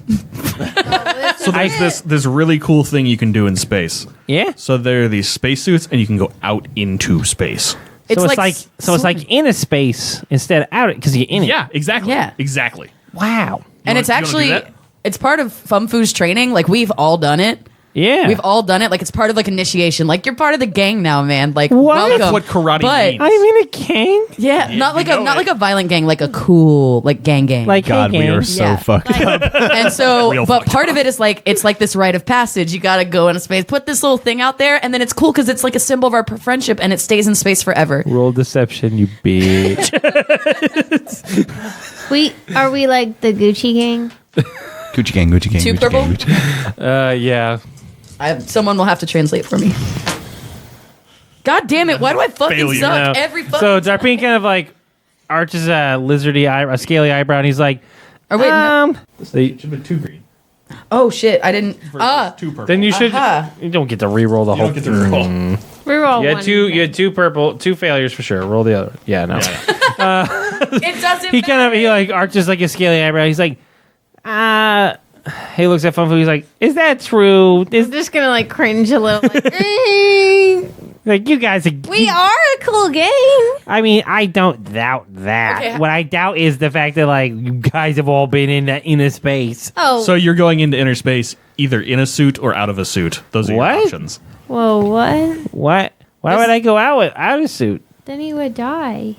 So there's this really cool thing you can do in space. Yeah. So there are these spacesuits, and you can go out into space. So it's like in a space instead of out because you're in it. Yeah, exactly. Yeah. Exactly. Wow. And it's You wanna do actually that? it's part of Fumfu's training. Like we've all done it. Yeah. We've all done it. Like it's part of like initiation. Like you're part of the gang now, man. Like What? welcome. That's what karate But- means. I'm in a gang? Yeah, not like you know not it. like a violent gang, like a cool like gang. Like, God, hey, we gang. are so Yeah. fucked up. And so, Real but fucked part of up. it is like it's like this rite of passage. You got to go into space, put this little thing out there, and then it's cool because it's like a symbol of our friendship, and it stays in space forever. Roll deception, you bitch. Are we like the Gucci gang? Gucci gang, Gucci gang, Two Gucci purple? gang, Gucci gang. Yeah. Someone will have to translate for me. God damn it! Why do I fucking Failure. suck No. every fucking? So Darpeen kind of like arches a lizardy a scaly eyebrow, and he's like, Or wait, no. so you- Should have been 2 green. Oh shit! I didn't. Versus 2 purple. then you should. Aha. You don't get to re-roll the You whole. don't get to roll. Reroll You had one. two. You had 2 purple, 2 failures for sure. Roll the other. Yeah, no. It doesn't. He kind of he like arches like a scaly eyebrow. He's like, he looks at Fumfu. He's like, is that true? Is I'm just gonna like cringe a little. like you guys? We are a cool gang. I mean, I don't doubt that. Okay. What I doubt is the fact that like you guys have all been in inner space. Oh, So you're going into inner space either in a suit or out of a suit. Those are What? your options. whoa, what? What? Why would I go out without a suit? Then he would die.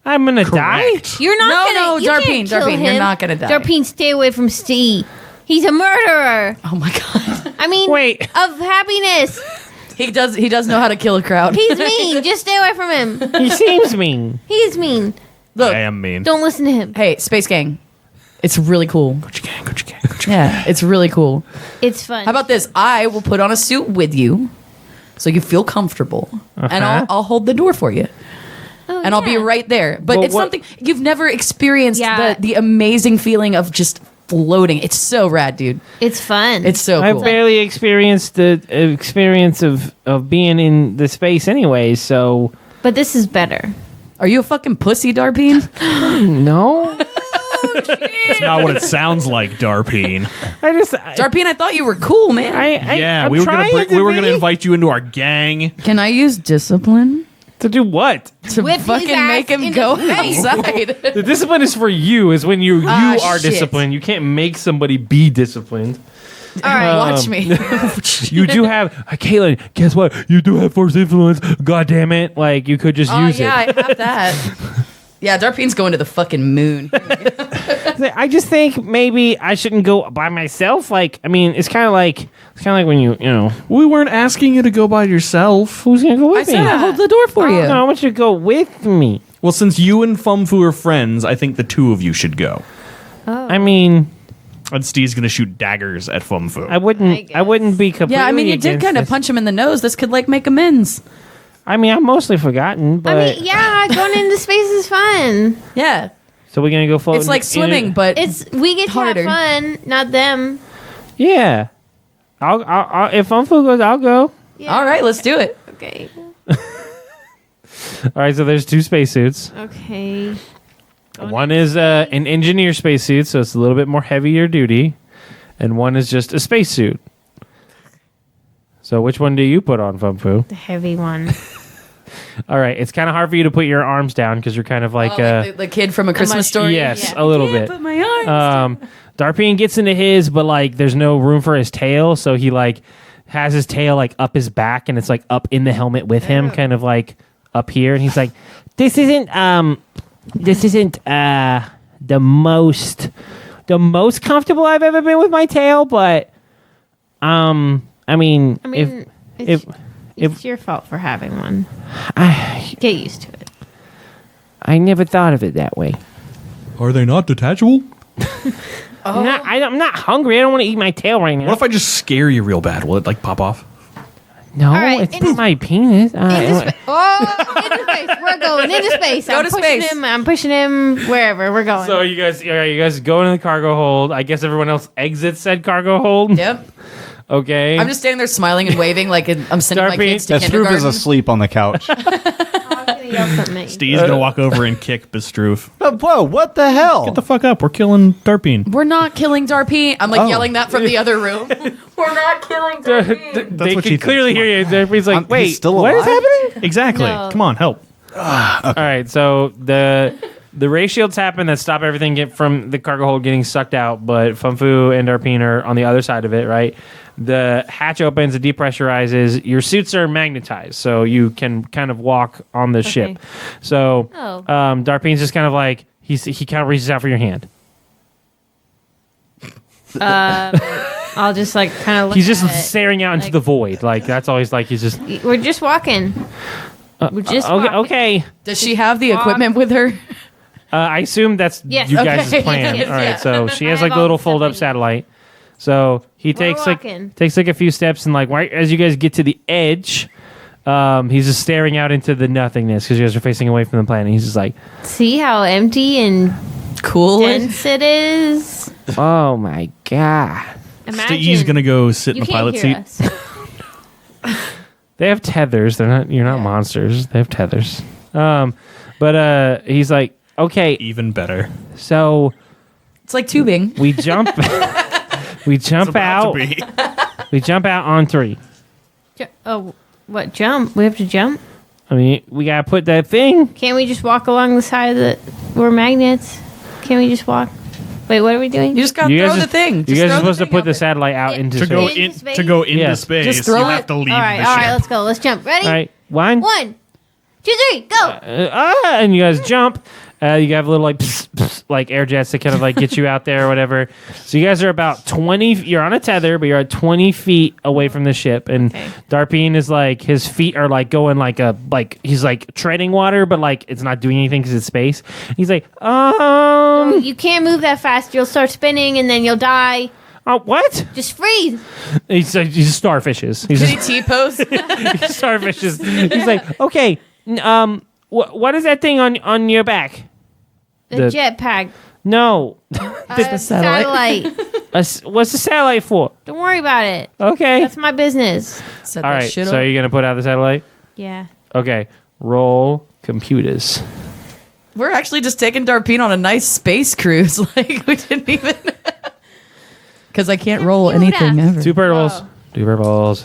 I'm gonna Correct. You're not No, gonna. no, you Darpeen, can't kill Darpeen, you're him. not gonna die. Darpeen, stay away from Steve. He's a murderer. Oh my god. I mean, Wait. of happiness. He does know how to kill a crowd. He's mean. Just stay away from him. die. He seems mean. He's mean. Look, I am mean. Don't listen to him. hey, Space Gang. It's really cool. Gucci gang, Gucci gang, Gucci gang. Yeah, it's really cool. It's fun. How about this? I will put on a suit with you, so you feel comfortable, and I'll hold the door for you, Oh, and I'll be yeah. right there. But Well, it's what- something you've never experienced. Yeah. The amazing feeling of just floating. It's so rad, dude. It's fun. It's so I've cool. barely experienced the experience of being in the space, anyways. So But this is better. Are you a fucking pussy, Darpeen? no, It's not what it sounds like, Darpeen. I just Darpeen, I thought you were cool, man. Yeah, I'm we were trying gonna be. invite you into our gang. Can I use discipline to do what? to Whip his fucking ass make him in go the face. outside? The discipline is for you. Is when you Ah, are shit. disciplined. You can't make somebody be disciplined. All right. Watch me. You do have, Caitlin. Guess what? You do have force influence. God damn it! Like you could just Oh use yeah, it. I have that. Yeah, Darpeen's going to the fucking moon. I just think maybe I shouldn't go by myself. Like, I mean, it's kind of like when you know, We weren't asking you to go by yourself. who's gonna go I with me? said I'll hold the door for you. No, I want you to go with me. Well, since you and Fumfu are friends, I think the 2 of you should go. I mean, And Steve's gonna shoot daggers at Fumfu. I wouldn't be completely. Yeah, I mean, you did against kind of this. punch him in the nose. This could like make amends. I mean, I'm mostly forgotten, but I mean, yeah, going into space is fun. Yeah, so we're gonna go float. it's like swimming, but We get to Harder. have fun, not them. yeah. I'll if Fumfu goes, I'll go. Yeah. all right, let's do it. Okay. All right, so there's 2 spacesuits. Okay. One is an engineer spacesuit, so it's a little bit more heavier duty, and one is just a spacesuit. So which one do you put on, Fumfu? The heavy one. All right, it's kind of hard for you to put your arms down because you're kind of like, the kid from A Christmas Story. yes, Yeah. a little Yeah, bit. put my arms. Darpeen gets into his, but like there's no room for his tail, so he like has his tail like up his back, and it's like up in the helmet with him, kind of like up here, and he's like, this isn't the most comfortable I've ever been with my tail, but I mean, I mean, it's your fault for having one. Get used to it. I never thought of it that way. Are they not detachable? I'm not hungry. I don't want to eat my tail right now. What if I just scare you real bad? Will it like pop off? No, right, it's into- not my penis. Into space. Into space. We're going into space. Go I'm to pushing space. him. I'm pushing him wherever we're going. So you guys go into the cargo hold. I guess everyone else exits said cargo hold. Yep. Okay. I'm just standing there smiling and waving like I'm sending my Darpeen, kids to Bes'trouf kindergarten. is asleep on the couch. Steve's gonna walk over and kick Bes'trouf. Whoa, what the hell? Get the fuck up. We're killing Darpeen. We're not killing Darpeen. I'm like Oh. yelling that from the other room. We're not killing Darpeen. they what can she clearly thinks. hear you. Darpeen's like, He's wait, still what is alive? happening? Exactly. No. Come on, help. All right, so the The ray shields happen that stop everything from the cargo hold getting sucked out, but Fumfu and Darpeen are on the other side of it, right? The hatch opens, it depressurizes. Your suits are magnetized, so you can kind of walk on the ship. So Darpeen's just kind of like, he kind of reaches out for your hand. I'll just like kind of look He's just at it. staring out into the void. Like, that's always like, he's just... We're just walking. We're just walking. Okay. Does she have the equipment with her? I assume that's Yes. you guys' Okay. plan. Yes, All right, yeah. so she has I like have a all little the stuff fold-up I need. satellite. So he takes like walking. a few steps, and like right as you guys get to the edge, he's just staring out into the nothingness because you guys are facing away from the planet. He's just like, See how empty and Cool. dense it is? "Oh my god!" Imagine. Steve's gonna go sit in You the can't pilot hear seat. us. They have tethers. They're not. You're not monsters. They have tethers. But he's like, "Okay, Even better. so It's like tubing. we jump, we jump out, we jump out on 3. Oh, what jump? We have to jump? I mean, we gotta put that thing." Can't we just walk along the side of the... We're magnets. Can't we just walk? Wait, what are we doing? You just gotta You throw guys the thing. You Just guys throw are supposed to thing put out the there. satellite out Yeah. into To go space. Into in space? to go into Yes. space, Just throw you it. have to leave all right, the all ship. right, let's go. Let's jump. Ready? All right, 1, 1, 2, 3, go! and you guys jump. You have little like pss, pss, like air jets to kind of like get you out there or whatever. So you guys are about 20. You're on a tether, but you're at 20 feet away from the ship. And Okay. Darpeen is like, his feet are like going like he's like treading water, but like it's not doing anything because it's space. He's like, You can't move that fast. You'll start spinning and then you'll die. what? Just freeze. He's like, he's starfishes. He's Did he just T-pose? starfishes. He's like, okay, what is that thing on your back? The The- jetpack. No. Satellite. What's the satellite for? Don't worry about it. Okay. That's my business. Set All that right. shit So up. you're gonna put out the satellite? Yeah. Okay. Roll computers. We're actually just taking Darpeen on a nice space cruise. Like, we didn't even... Because I can't roll Computer. anything ever. 2 purples. Whoa. 2 purples.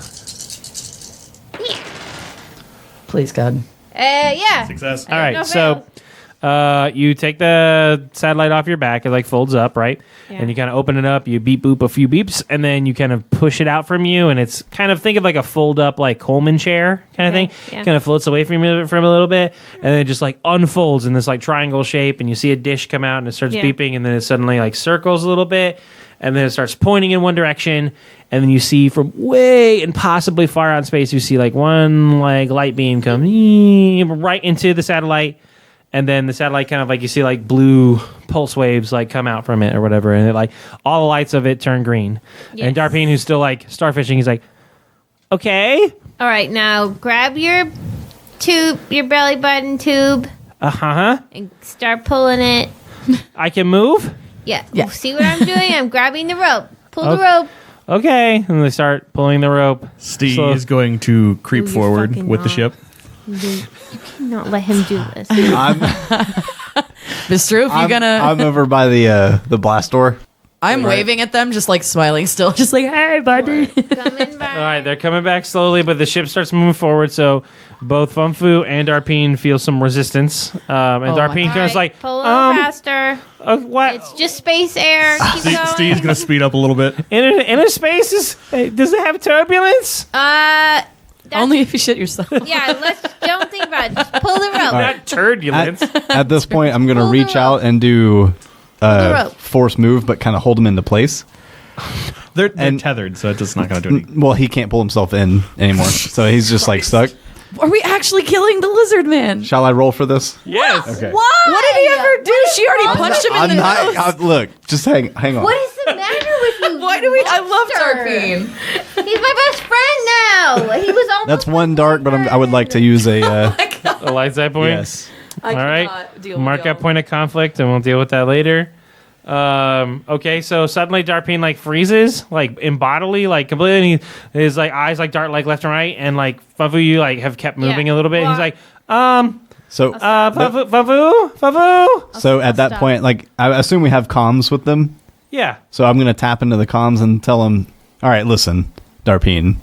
Please, God. Yeah. Success. All right. No So you take the satellite off your back. It like folds up, right? Yeah. And you kind of open it up. You beep boop a few beeps, and then you kind of push it out from you. And it's kind of, think of like a fold up like Coleman chair kind of Okay, thing. yeah. Kind of floats away from you from a little bit, and then it just like unfolds in this like triangle shape. And you see a dish come out, and it starts Yeah. beeping, and then it suddenly like circles a little bit, and then it starts pointing in one direction. And then you see from way and possibly far out in space, you see like one like light beam come right into the satellite. And then the satellite kind of like, you see like blue pulse waves like come out from it or whatever. And it like all the lights of it turn green. And Yes. Darpeen, who's still like starfishing, he's like, okay. All right, now grab your tube, your belly button tube, Uh-huh. and start pulling it. I can move. Yeah. Yeah. See what I'm doing? I'm grabbing the rope. Pull the Okay. rope. Okay. And they start pulling the rope. Steve So- is going to creep Ooh, you're forward fucking with the not. ship. You cannot let him do this. I'm Bes'trouf, you gonna... I'm over by the blast door. I'm waving at them, just like smiling still. Just like, hey, buddy. Coming back. All right, they're coming back slowly, but the ship starts moving forward. So both Fumfu and Darpeen feel some resistance. And Oh my Darpeen All kind of right, like, pull a little faster. what? It's just space air. Keep going. Steve's going to speed up a little bit. Inner space is, does it have turbulence? That's- Only if you shit yourself. Yeah, don't think about it. Just pull the rope. Not turbulence. At this point, I'm going to Pull the reach rope. out and do the rope. force move, but kind of hold him into place. They're And- tethered, so it's not going to do anything. Well, he can't pull himself in anymore, so he's just like stuck. Are we actually killing the lizard man? Shall I roll for this? Yes. Okay. Why? What did he ever do? She already punched him in the nose. Look, just hang on. What is the matter with you? Why do we? I love monster? Darpeen. He's my best friend now. He was almost. That's one dark, but I would like to use a. A light side point? Yes. All right. Mark that point of conflict, and we'll deal with that later. Okay, so suddenly Darpeen like freezes, like embodily, like completely. And his like eyes like dart like left and right, and like Fumfu, you like have kept moving Yeah. a little bit. Well, He's like, So, Fumfu. so at that stop. point, like I assume we have comms with them. Yeah. So I'm gonna tap into the comms and tell them, all right, listen, Darpeen,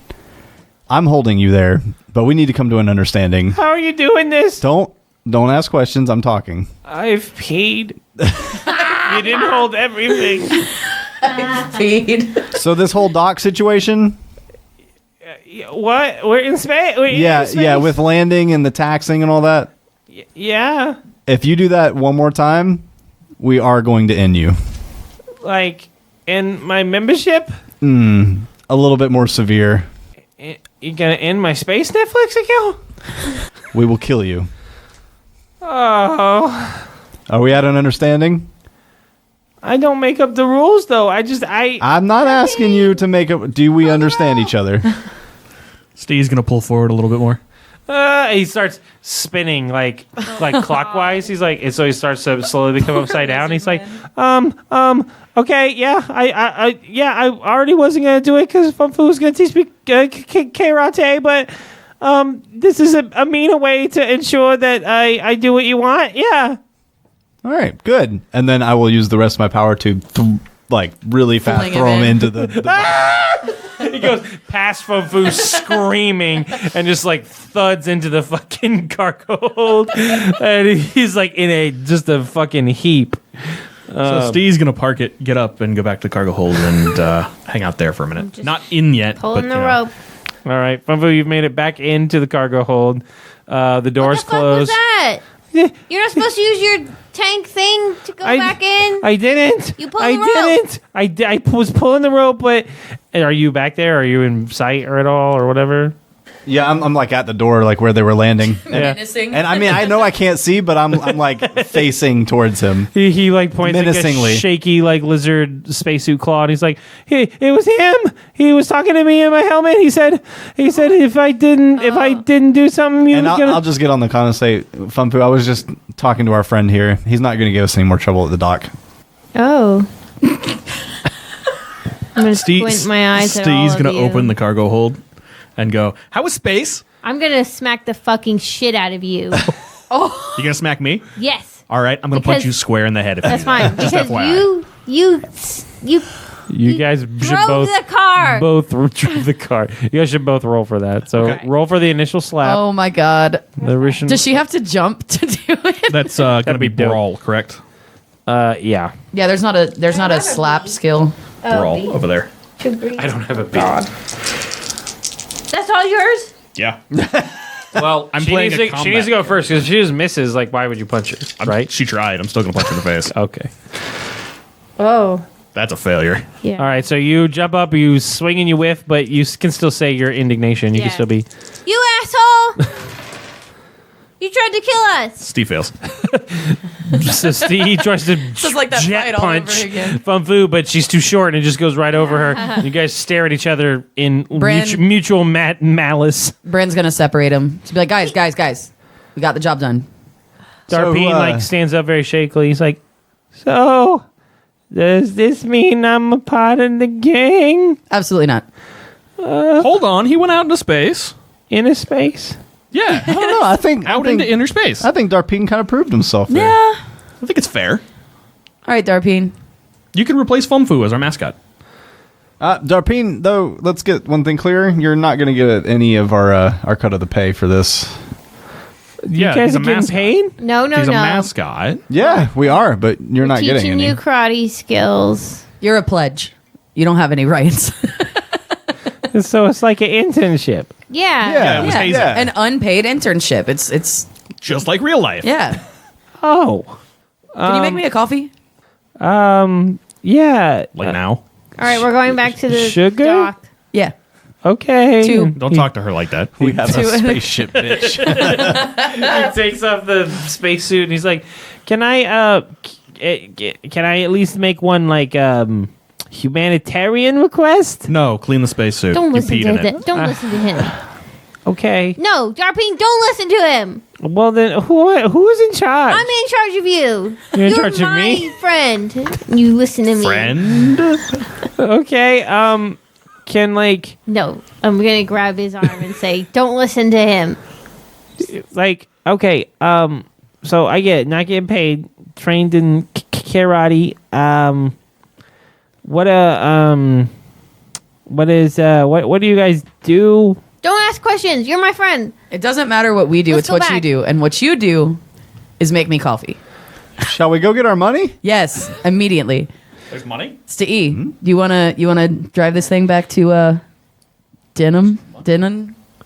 I'm holding you there, but we need to come to an understanding. How are you doing this? Don't Don't ask questions. I'm talking. I've paid. You didn't hold everything. Feed. So this whole dock situation, What? We're in space? yeah, with landing and the taxing and all that. Yeah. If you do that one more time, we are going to end you. Like, in my membership? A little bit more severe. You gonna end my space Netflix account? We will kill you. Oh. Are we at an understanding? I don't make up the rules, though. I'm not asking you to make up. Do we understand each other? Steve's gonna pull forward a little bit more. He starts spinning like clockwise. He's like, and so he starts to slowly become upside down. He's like, okay, yeah, I already wasn't gonna do it because Fumfu was gonna teach me karate, but this is a meaner way to ensure that I do what you want. Yeah. All right, good. And then I will use the rest of my power to really fast Fling throw him him in. into the He goes past Fumfu screaming and just like thuds into the fucking cargo hold, and he's like in just a fucking heap. So Steve's gonna park it, get up, and go back to the cargo hold and hang out there for a minute. Just Not in yet, but Pulling the you know. rope. All right, Fumfu, you've made it back into the cargo hold. The doors What the fuck was closed. that? You're not supposed to use your tank thing to go back in? I didn't. You pulled I the rope. didn't. I was pulling the rope, but are you back there? Are you in sight or at all or whatever? Yeah, I'm like at the door, like where they were landing. Yeah. Menacing. And I mean, I know I can't see, but I'm like facing towards him. He like points like a Menacingly. shaky like lizard spacesuit claw, and he's like, "Hey, it was him. He was talking to me in my helmet. He said if I didn't do something, you And was I'll, gonna." I'll just get on the con and say, Fumfu, I was just talking to our friend here. He's not going to give us any more trouble at the dock. Oh. I'm going to Steve- squint my eyes at all Steve's of gonna you. open the cargo hold and go, "How was space? I'm going to smack the fucking shit out of you. You gonna smack me? Yes. All right, I'm gonna punch Because- you square in the head. If you That's do that. fine. Just Because FYI. You guys should drove both the car. drove the car. You guys should both roll for that. So Okay. roll for the initial slap. Oh my god. The original. Does she have to jump to do it? That's gonna be be dope. brawl, correct? Yeah. Yeah, there's not a slap skill. Brawl over there. I don't have a beat. That's all yours? Yeah, Well, I'm she playing needs a to, combat she needs to go first because if she just misses, like, why would you punch her? Right? She tried. I'm still gonna punch her in the face. Okay. Oh. That's a failure. Yeah. All right. So you jump up, you swing and you whiff, but you can still say your indignation. You Yeah. can still be. You asshole! You tried to kill us! Steve fails. So Steve tries to Just like that jet fight all over punch again. Fumfu, but she's too short and it just goes right over her. You guys stare at each other in Bran- mutual malice. Bran's gonna separate him. She'll be like, guys, we got the job done. Darpeen like stands up very shakily. He's like, "So, does this mean I'm a part of the gang Absolutely not. Hold on, he went out into space. in a space?" Yeah, I don't know. I think into inner space. I think Darpeen kind of proved himself there. Yeah. I think it's fair. All right, Darpeen. You can replace Fumfu as our mascot. Darpeen, though, let's get one thing clear. You're not going to get any of our cut of the pay for this. Yeah, You guys he's a are getting mascot. paid? No, no, He's no. a mascot. Yeah, we are, but you're not getting Teaching any. you karate skills. You're a pledge. You don't have any rights. So it's like an internship. Yeah. Yeah, it was hazing. An unpaid internship. It's Just like real life. yeah. Oh. Can you make me a coffee? Yeah. Like now. All right, we're going back to the Sugar? dock. Yeah. Okay. Two. Don't talk to her like that. We have a To- spaceship, bitch. He takes off the spacesuit and he's like, "Can I at least make one like humanitarian request?" No, clean the spacesuit. Don't You listen peed to in it. that. Don't listen to him. Okay. No, Darpeen, don't listen to him. Well then, who's in charge? I'm in charge of you. You're in charge of my me? friend. You listen to me. Friend? Okay. Can like No, I'm gonna grab his arm and say, "Don't listen to him." okay. So I get not getting paid. Trained in karate. What do you guys do? Don't ask questions. You're my friend. It doesn't matter what we do. Let's It's go what you back. do. And what you do is make me coffee. Shall we go get our money? Yes, immediately. There's money? It's to E. Do you wanna drive this thing back to Denon?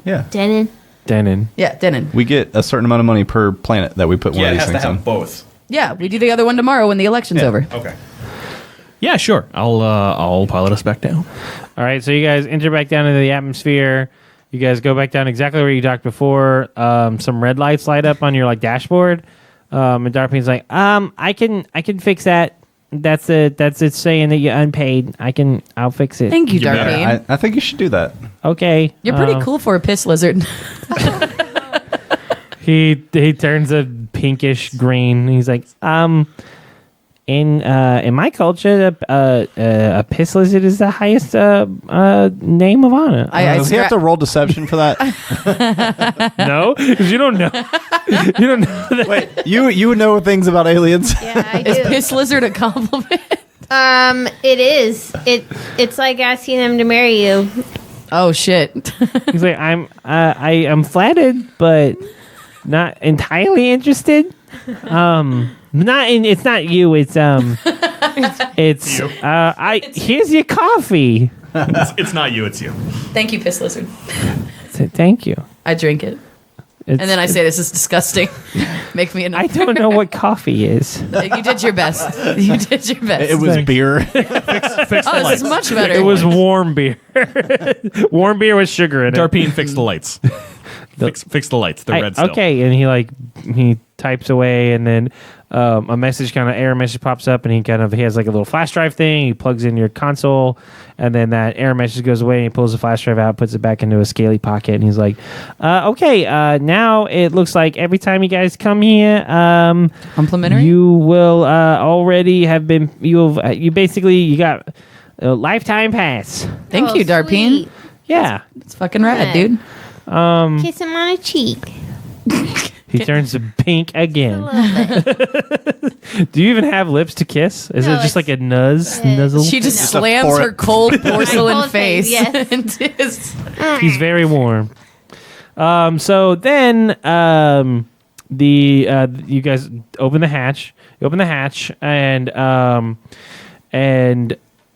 Yeah. Denon. Yeah, Denon. We get a certain amount of money per planet that we put one of these things on. both. Yeah, we do the other one tomorrow when the election's over. Okay. Yeah, sure. I'll pilot us back down. All right, so you guys enter back down into the atmosphere. You guys go back down exactly where you docked before. Some red lights light up on your like dashboard. And Darpeen's like, I can fix that. That's it saying that you're unpaid. I'll fix it. Thank you, You bet. Darpeen. I think you should do that. Okay. You're pretty cool for a piss lizard. He turns a pinkish green. He's like, in my culture, a piss lizard is the highest name of honor. Does he have to roll deception for that? No, because you don't know. You don't know that. Wait, you know things about aliens? Yeah, I Is do. piss lizard a compliment? It is. It's like asking them to marry you. Oh shit. He's like, I am flattered, but not entirely interested. It's not you. It's You. here's your coffee. It's not you, it's you. Thank you, piss lizard. Thank you. I drink it. And then I say, this is disgusting. Make me I another. don't know what coffee is. You did your best. You did your best. It was beer. Fix the Oh, this lights. is much better. It was warm beer. Warm beer with sugar in it. Darpeen, fix the lights. Fix the lights. They're red still. Okay, and he types away, and then a error message pops up, and he has like a little flash drive thing. He plugs in your console, and then that error message goes away. And he pulls the flash drive out, puts it back into a scaly pocket, and he's like, now it looks like every time you guys come here, Complimentary? you will already have been you got a lifetime pass. Thank you, Darpeen. Sweet. Yeah, It's fucking rad, dude. Kiss him on a cheek. he turns pink A again. little bit. Do you even have lips to kiss? Is No, it just like a it's- nuzzle? She just Just a slams foreign- her cold porcelain Cold face, face. yes. into his- He's very warm. So then you guys open the hatch. You open the hatch, and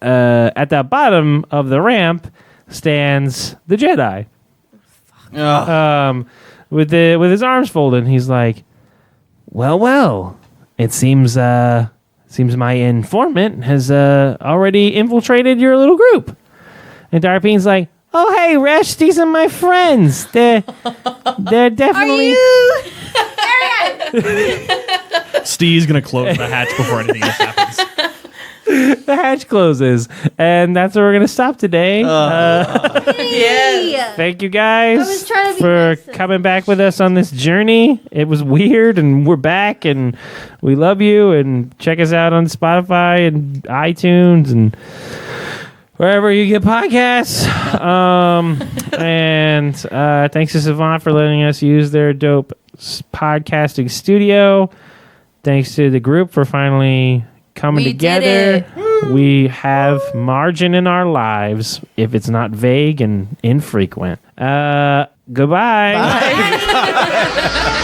at the bottom of the ramp stands the Jedi. With his arms folded. He's like, well. It seems my informant has already infiltrated your little group. And Darpeen's like, oh hey, Resh, these are my friends. They're definitely. Steve's going to close the hatch before anything else happens. The hatch closes, and that's where we're gonna stop today. Yes. Thank you guys I was trying to be for nice. coming back with us on this journey. It was weird, and we're back, and we love you. And check us out on Spotify and iTunes and wherever you get podcasts. And thanks to Savant for letting us use their dope podcasting studio. Thanks to the group for finally coming We together. did it. We have margin in our lives if it's not vague and infrequent. Goodbye. Bye.